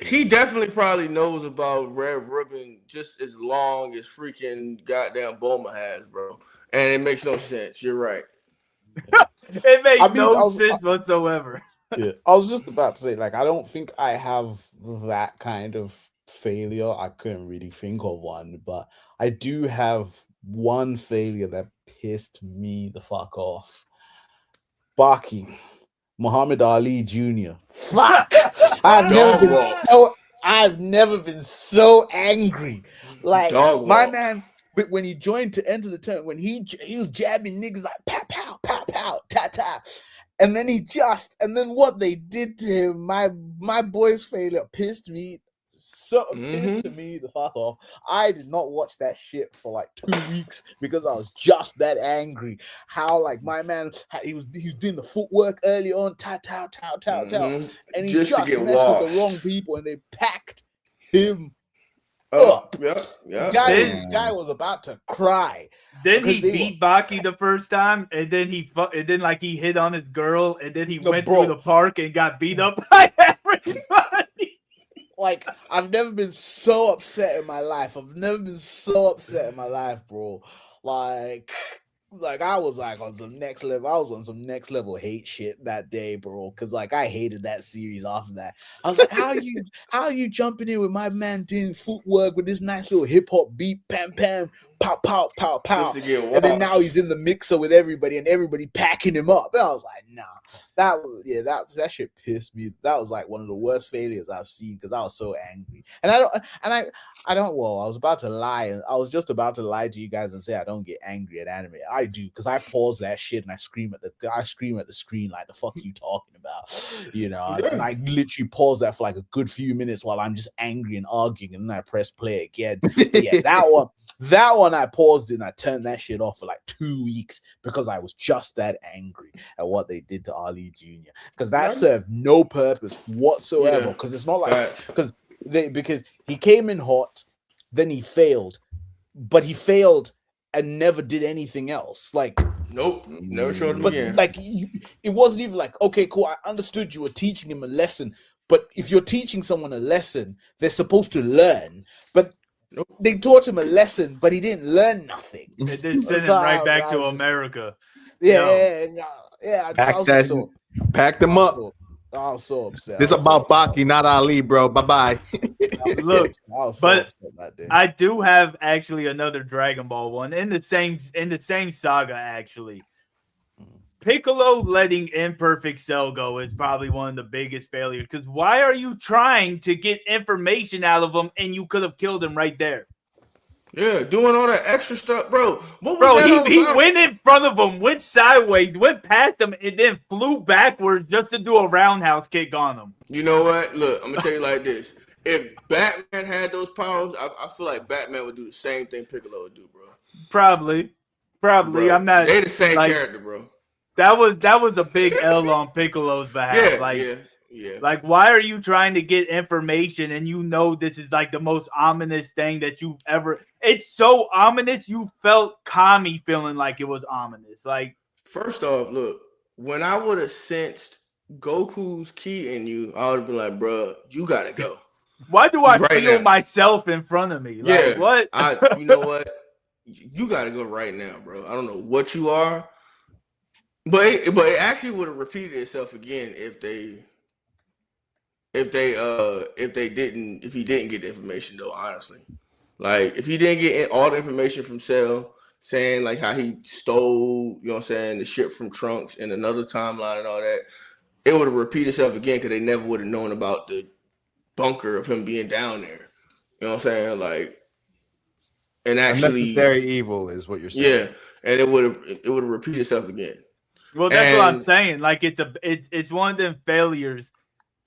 He definitely probably knows about Red Ribbon just as long as freaking goddamn Bulma has, bro. And it makes no sense. You're right. It makes no sense whatsoever. Yeah, I was just about to say, like, I don't think I have that kind of failure. I couldn't really think of one, but I do have one failure that pissed me the fuck off. Baki. Muhammad Ali Jr. Fuck! I've never been so angry. Like my man, but when he joined to enter the tournament, when he was jabbing niggas like pow pow pow pow ta ta, and then what they did to him, my boy's failure pissed me the fuck off. I did not watch that shit for like 2 weeks because I was just that angry. How like my man he was doing the footwork early on, and he just messed with the wrong people, and they packed him up. Yeah. Guy was about to cry. Then he beat Baki the first time, and then he hit on his girl, and then he went through the park and got beat up by everybody. like I've never been so upset in my life. I've never been so upset in my life, bro. Like I was like on some next level. I was on some next level hate shit that day, bro. Cause like I hated that series after that. I was like, how are you jumping in with my man doing footwork with this nice little hip hop beat, pam pam, pow pow pow pow, Just to get and then now washed. he's in the mixer with everybody and everybody packing him up. And I was like, nah, that shit pissed me. That was like one of the worst failures I've seen because I was so angry. And I don't. Well, I was about to lie. I was just about to lie to you guys and say I don't get angry at anime. I do because I pause that shit and I scream at the screen like the fuck you talking about, you know. And I literally pause that for like a good few minutes while I'm just angry and arguing, and then I press play again. But yeah, that one I paused and I turned that shit off for like 2 weeks because I was just that angry at what they did to Ali Jr. Because that served no purpose whatsoever. Because it's not like because he came in hot, then he failed, but he failed and never did anything else. Like, nope, never showed him but again. like it wasn't even like, okay, cool, I understood you were teaching him a lesson, but if you're teaching someone a lesson, they're supposed to learn. But they taught him a lesson, but he didn't learn nothing. It did send him right back to America. Yeah. Pack them up. I was so upset. This is about Baki, not Ali, bro. Bye-bye. Look, but I do have actually another Dragon Ball one in the same saga, actually. Piccolo letting Imperfect Cell go is probably one of the biggest failures. Because why are you trying to get information out of him and you could have killed him right there? Yeah, doing all that extra stuff, bro. What was that he went in front of him, went sideways, went past him, and then flew backwards just to do a roundhouse kick on him. You know what? Look, I'm gonna tell you like this: if Batman had those powers, I feel like Batman would do the same thing Piccolo would do, bro. Probably. Bro, I'm not. They the same character, bro. That was a big L on Piccolo's behalf. Yeah. Like, why are you trying to get information and you know this is like the most ominous thing that you've ever... It's so ominous, you felt Kami feeling like it was ominous. Like, first off, look, when I would have sensed Goku's ki in you, I would have been like, bro, you gotta go. Why do I feel myself in front of me? Like, what? You know what? You gotta go right now, bro. I don't know what you are. But it actually would have repeated itself again if he didn't get the information though, honestly. Like if he didn't get all the information from Cell saying like how he stole, you know what I'm saying, the ship from Trunks in another timeline and all that, it would have repeated itself again because they never would have known about the bunker of him being down there. You know what I'm saying? Like, and actually very evil is what you're saying. Yeah, and it would have repeated itself again. Well, that's what I'm saying. Like it's one of them failures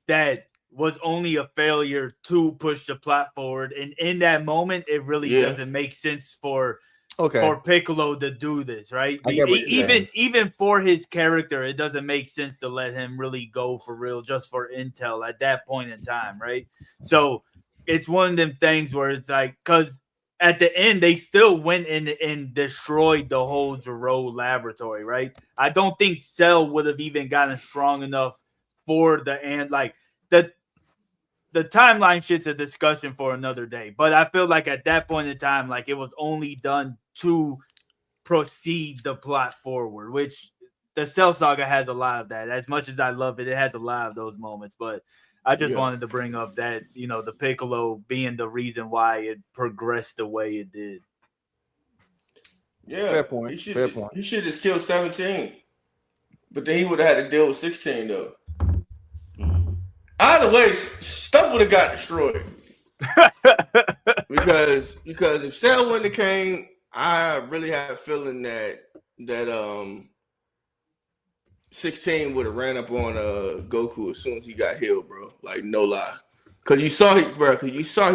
that was only a failure to push the plot forward, and in that moment, it really doesn't make sense for Piccolo to do this, right? Even for his character, it doesn't make sense to let him really go for real just for intel at that point in time, right? So it's one of them things where it's like, because at the end, they still went in and destroyed the whole Gero laboratory, right? I don't think Cell would have even gotten strong enough for the end. Like, the timeline shit's a discussion for another day. But I feel like at that point in time, like, it was only done to proceed the plot forward, which the Cell Saga has a lot of that. As much as I love it, it has a lot of those moments. But I just wanted to bring up that, you know, the Piccolo being the reason why it progressed the way it did. Yeah, fair point. He should just killed 17, but then he would have had to deal with 16 though. Either way, stuff would have got destroyed. because if Cell wouldn't have came, I really have a feeling that 16 would have ran up on Goku as soon as he got healed, bro. Like, no lie. Because you saw he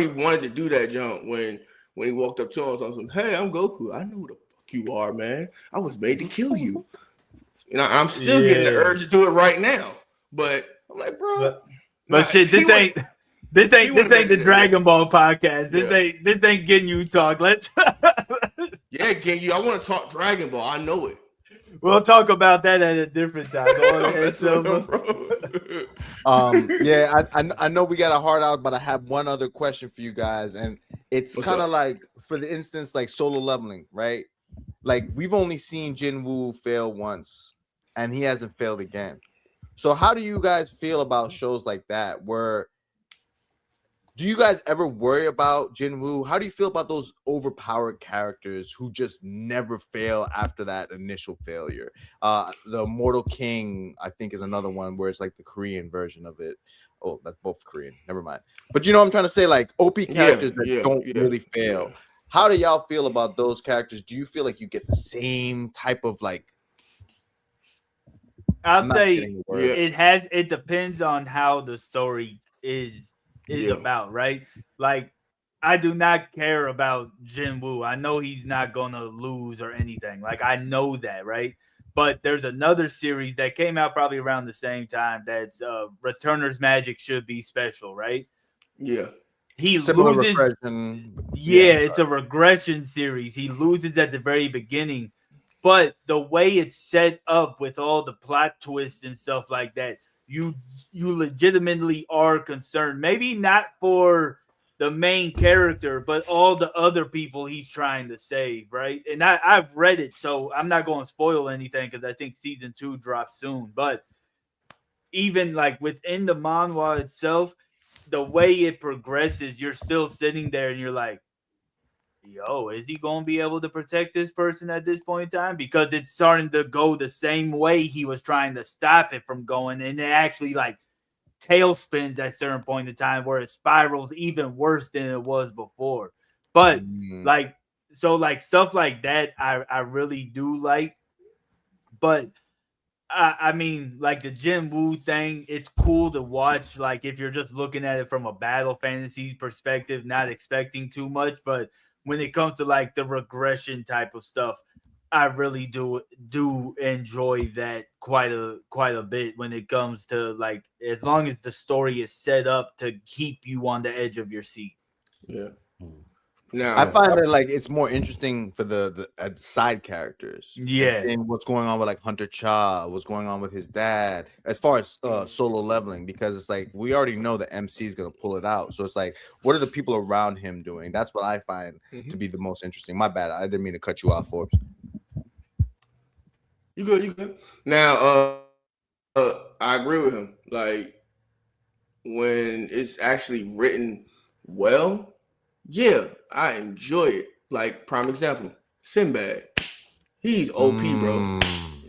wanted to do that jump when he walked up to him and said, "Hey, I'm Goku. I know who the fuck you are, man. I was made to kill you." You know, I'm still getting the urge to do it right now. But I'm like, bro. But shit, this ain't the Dragon Ball podcast. This ain't getting you talk. Let's Genyu, I want to talk Dragon Ball. I know it. We'll talk about that at a different time. Go ahead, That's what Silva. bro. Yeah, I know we got a hard out, but I have one other question for you guys, and it's What's kind of up? like, for the instance, like Solo Leveling, right? Like, we've only seen Jinwoo fail once, and he hasn't failed again. So how do you guys feel about shows like that? Do you guys ever worry about Jinwoo? How do you feel about those overpowered characters who just never fail after that initial failure? The Immortal King, I think, is another one where it's like the Korean version of it. Oh, that's both Korean. Never mind. But you know what I'm trying to say? Like OP characters that don't really fail. Yeah. How do y'all feel about those characters? Do you feel like you get the same type of like? I'll say Yeah. it depends on how the story is Yeah. about, right? Like, I do not care about Jinwoo. I know he's not gonna lose or anything. Like, I know that, right? But there's another series that came out probably around the same time that's Returner's Magic Should Be Special, right? Yeah. He Similar loses. regression. Yeah, it's a regression series. He loses at the very beginning, but the way it's set up with all the plot twists and stuff like that, you legitimately are concerned. Maybe not for the main character, but all the other people he's trying to save, right? And I've read it, so I'm not going to spoil anything because I think season 2 drops soon. But even like within the manhwa itself, the way it progresses, you're still sitting there and you're like, yo, is he going to be able to protect this person at this point in time? Because it's starting to go the same way he was trying to stop it from going. And it actually like tailspins at a certain point in time where it spirals even worse than it was before. But like, so like stuff like that, I really do like. But I mean, like the Jinwoo thing, it's cool to watch. Like if you're just looking at it from a battle fantasy perspective, not expecting too much. But when it comes to like the regression type of stuff, I really do enjoy that quite a bit when it comes to like, as long as the story is set up to keep you on the edge of your seat. Yeah. Now, I find that like it's more interesting for the side characters. Yeah. And what's going on with like Hunter Cha, what's going on with his dad, as far as Solo Leveling, because it's like we already know the MC is gonna pull it out. So it's like, what are the people around him doing? That's what I find to be the most interesting. My bad, I didn't mean to cut you off, Forbes. You good. Now, I agree with him. Like when it's actually written well, yeah, I enjoy it. Like prime example, Sinbad. He's OP, bro.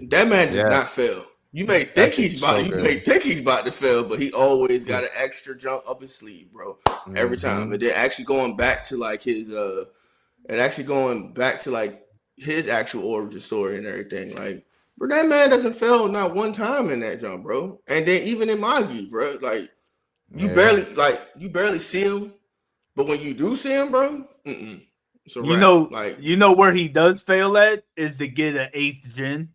That man does not fail. You may think he's about to fail, but he always got an extra jump up his sleeve, bro. Every time. And then actually going back to like his his actual origin story and everything. Like, bro, that man doesn't fail not one time in that jump, bro. And then even in Magi, bro, like you barely see him. But when you do see him, bro, it's a wrap. You know where he does fail at is to get an 8th gen.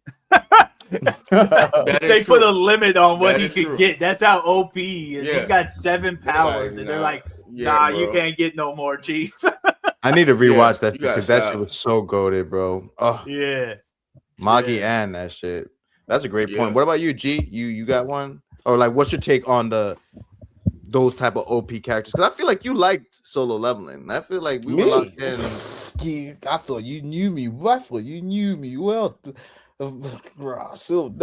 They put a limit on what he could get. That's how OP he is. He got 7 powers, and they're like, nah, you can't get no more, Chief. I need to rewatch that because that shit was so goated, bro. Oh yeah, Magi and that shit. That's a great point. What about you, G? You got one? Or like, what's your take on those type of OP characters? Because I feel like you liked Solo Leveling. I feel like we were locked in. I thought you knew me. I thought you knew me well. So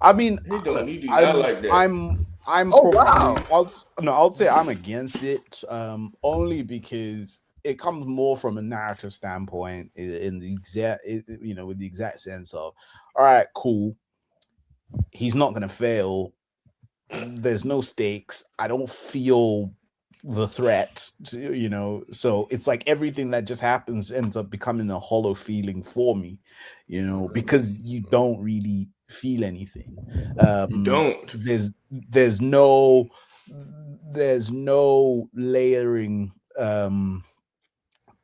I mean, I like that. I'm probably, I'll say I'm against it. Only because it comes more from a narrative standpoint in the exact, with the exact sense of, all right, cool. He's not gonna fail. There's no stakes. I don't feel the threat, so it's like everything that just happens ends up becoming a hollow feeling for me, because you don't really feel anything. You don't. There's no layering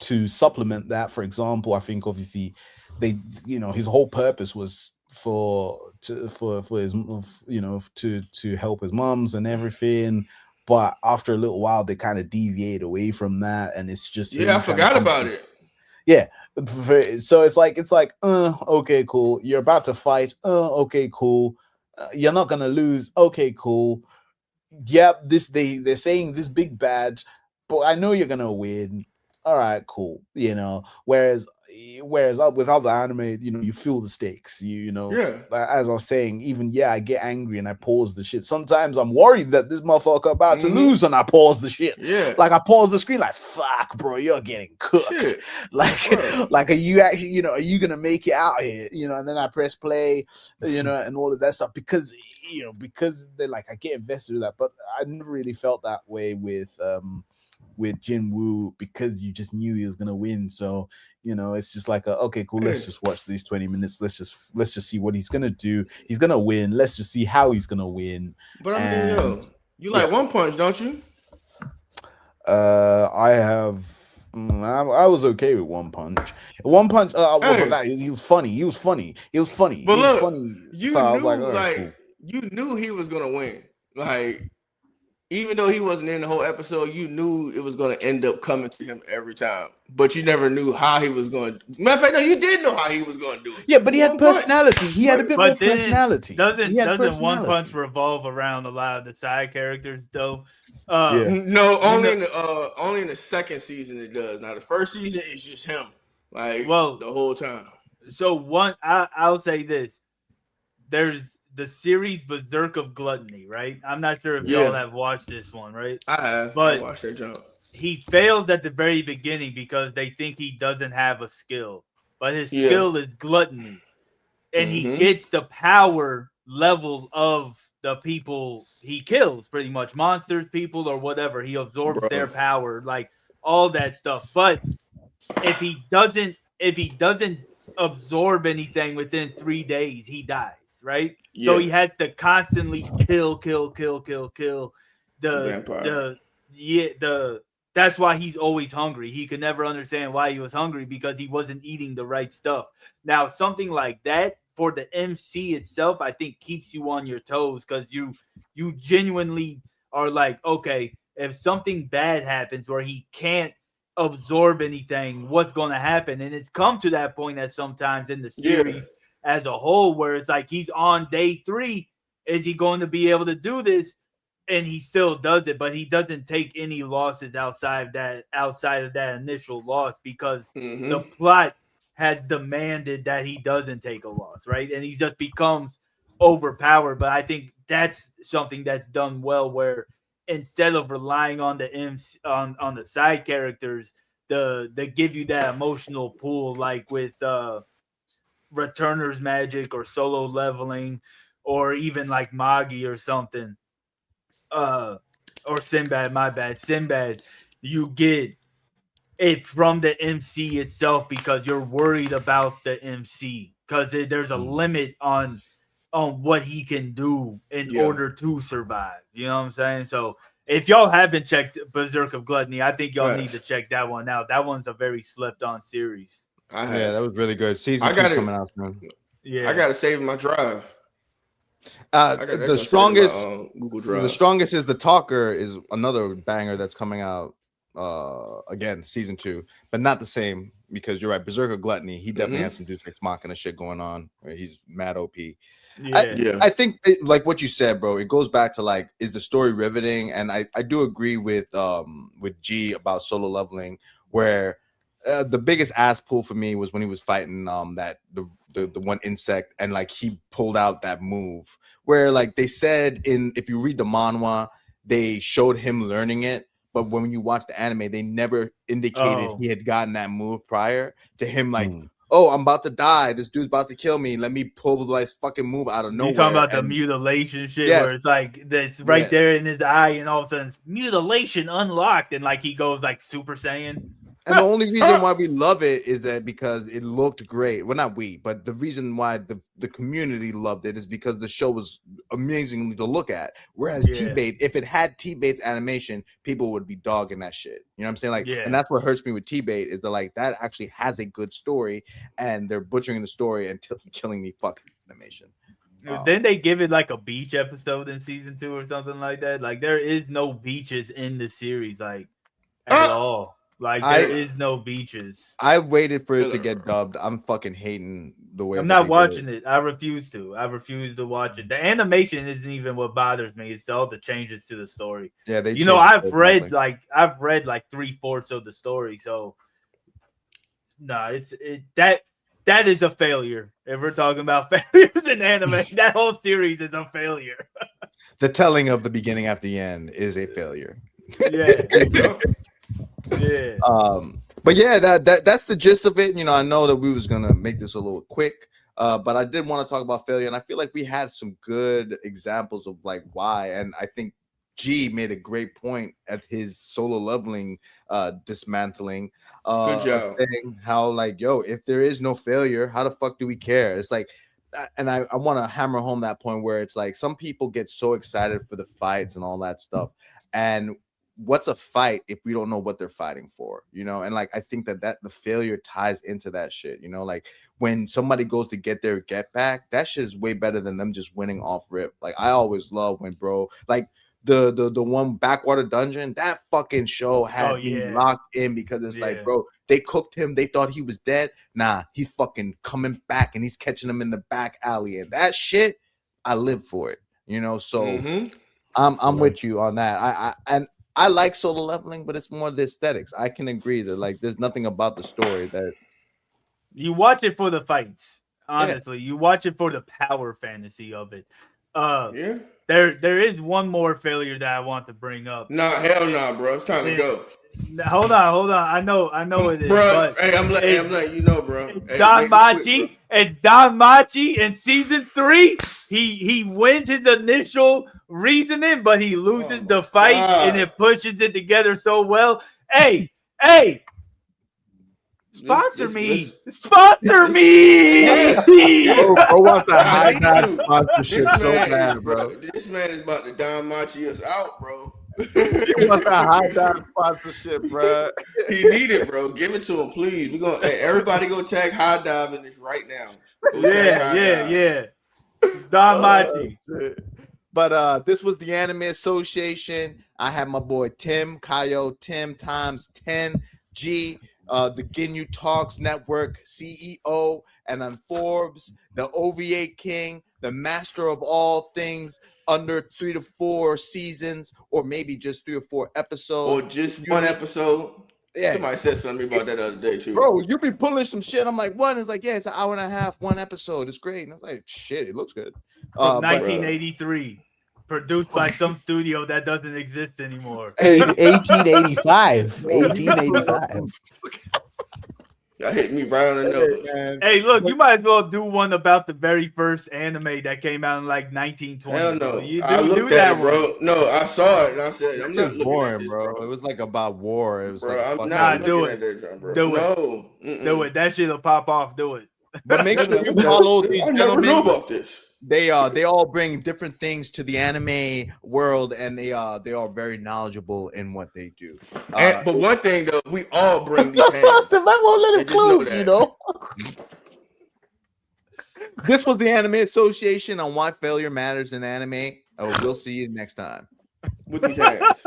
to supplement that. For example, I think obviously his whole purpose was to help his moms and everything, but after a little while they kind of deviate away from that, and it's just I forgot about it. Yeah, So it's like, okay, cool. You're about to fight. Okay, cool. You're not gonna lose. Okay, cool. Yep, they're saying this big bad, but I know you're gonna win. All right, cool. Whereas with other anime, you feel the stakes. Yeah. As I was saying, even I get angry and I pause the shit. Sometimes I'm worried that this motherfucker about to lose, and I pause the shit. Yeah. Like I pause the screen, like fuck, bro, you're getting cooked. Shit. Like are you actually, are you gonna make it out here? And then I press play, and all of that stuff because they're like I get invested in that, but I never really felt that way with Jinwoo because you just knew he was gonna win. So it's just like okay, cool. Let's just watch these 20 minutes. Let's just see what he's gonna do. He's gonna win. Let's just see how he's gonna win. But I mean, you like One Punch, don't you? I have. I was okay with One Punch. One Punch. He was funny. He was funny. But look, funny. You so knew, I was like, all right, cool. You knew he was gonna win. Like, even though he wasn't in the whole episode, you knew it was gonna end up coming to him every time. But you never knew how he was going. Matter of fact, no, you did know how he was going to do it. Yeah, but he had personality. He had a bit more personality. Doesn't One Punch revolve around a lot of the side characters though? No, only in the second season it does. Now the first season is just him, the whole time. So I'll say this: there's the series Berserk of Gluttony, right? I'm not sure if y'all have watched this one, right? I have. But I watched that jump. He fails at the very beginning because they think he doesn't have a skill, but his skill is gluttony, and he gets the power level of the people he kills, pretty much monsters, people, or whatever. He absorbs their power, like all that stuff. But if he doesn't absorb anything within 3 days, he dies. Right? Yeah. So he had to constantly kill that's why he's always hungry. He could never understand why he was hungry because he wasn't eating the right stuff. Now, something like that for the MC itself, I think keeps you on your toes because you genuinely are like, okay, if something bad happens where he can't absorb anything, what's going to happen? And it's come to that point that sometimes in the series as a whole, where it's like he's on day 3. Is he going to be able to do this? And he still does it, but he doesn't take any losses outside of that initial loss because the plot has demanded that he doesn't take a loss, right? And he just becomes overpowered. But I think that's something that's done well, where instead of relying on on the side characters, they give you that emotional pool, like with Returner's Magic or Solo Leveling, or even like Magi or something. Or Sinbad, my bad. Sinbad, you get it from the MC itself because you're worried about the MC because there's a limit on what he can do in order to survive. You know what I'm saying? So if y'all haven't checked Berserk of Gluttony, I think y'all need to check that one out. That one's a very slept on series. Yeah, that was really good. Season 2's coming out soon. Yeah, I gotta save my drive. The strongest is The Talker, is another banger that's coming out again, season 2, but not the same because you're right. Berserk of Gluttony, he definitely has some Deus Ex Machina shit going on. Right? He's mad OP. I think like what you said, bro, it goes back to like, is the story riveting? And I do agree with G about Solo Leveling, where the biggest ass pull for me was when he was fighting the one insect, and like he pulled out that move where like they said if you read the manhwa, they showed him learning it, but when you watch the anime, they never indicated he had gotten that move prior to him. Like, oh, I'm about to die. This dude's about to kill me. Let me pull the fucking move out of nowhere. You talking about the mutilation shit where it's like that's right there in his eye, and all of a sudden mutilation unlocked, and like he goes like Super Saiyan. And the only reason why we love it is that because it looked great. Well, not we, but the reason why the community loved it is because the show was amazing to look at. Whereas T-Bait, if it had T-Bait's animation, people would be dogging that shit. You know what I'm saying? Like, and that's what hurts me with T-Bait is that that actually has a good story, and they're butchering the story until killing the fucking animation. Then they give it like a beach episode in season 2 or something like that. Like there is no beaches in the series, like at all. Like there is no beaches. I waited for it to get dubbed. I'm fucking hating the way. I'm not watching it. I refuse to. I refuse to watch it. The animation isn't even what bothers me. It's all the changes to the story. Yeah, they. I've read like 3/4 of the story. So, no, that is a failure. If we're talking about failures in anime, that whole series is a failure. The telling of the beginning after the end is a failure. Yeah. Yeah. But yeah, that's the gist of it. I know that we was gonna make this a little quick, but I did want to talk about failure, and I feel like we had some good examples of like why. And I think G made a great point at his Solo Leveling dismantling. Good job. Saying how like, yo, if there is no failure, how the fuck do we care? It's like, and I want to hammer home that point where it's like some people get so excited for the fights and all that stuff, and what's a fight if we don't know what they're fighting for, and like I think that the failure ties into that shit, like when somebody goes to get their get back, that shit is way better than them just winning off rip. Like I always love when like the one Backwater Dungeon, that fucking show had me locked in because it's like, bro, they cooked him, they thought he was dead, nah, he's fucking coming back and he's catching him in the back alley, and that shit I live for it, so I'm with you on that. I like Solo Leveling, but it's more the aesthetics. I can agree that like there's nothing about the story that you watch it for the fights. Honestly, you watch it for the power fantasy of it. There is one more failure that I want to bring up. Nah, hell nah, bro. It's time to go. Hold on. I know it is. Bro, hey, I'm letting you know, bro. Don Machi. It's Don Machi in season 3. He wins his initial reasoning, but he loses the fight, and it pushes it together so well. Hey, sponsor me. Sponsor me. I want the high dive sponsorship so bad, bro. This man is about to Don Machi us out, bro. He wants the high dive sponsorship, bro. He need it, bro. Give it to him, please. We're gonna everybody go tag High Dive in this right now. Yeah. Don Machi. But this was the Anime Association. I had my boy Tim Kayo, Tim times 10 G, the Ginyu Talks Network CEO, and I'm Forbes, the OVA King, the master of all things under 3 to 4 seasons, or maybe just 3 or 4 episodes, or just one episode. Yeah. Somebody said something about that the other day too. Bro, you be pulling some shit. I'm like, what? And it's like, yeah, it's an hour and a half, one episode. It's great. And I was like, shit, it looks good. 1983. Produced by some studio that doesn't exist anymore. 1885. 1885. Y'all hit me right on the nose. Hey, look, you might as well do one about the very first anime that came out in like 1920. Hell no. You I looked at it, bro. No, I saw it and I said, I'm not boring, looking at this, bro. It was like about war. It was bro, like, I'm not do looking it. at that, John, bro. Do it. No. Do it. That shit'll pop off. Do it. But make sure you follow these I never gentlemen. knew about this. They all bring different things to the anime world, and they are very knowledgeable in what they do. But one thing though, we all bring these hands. I won't let him Just know close, that. This was the Anime Association on why failure matters in anime. We'll see you next time. With these hands.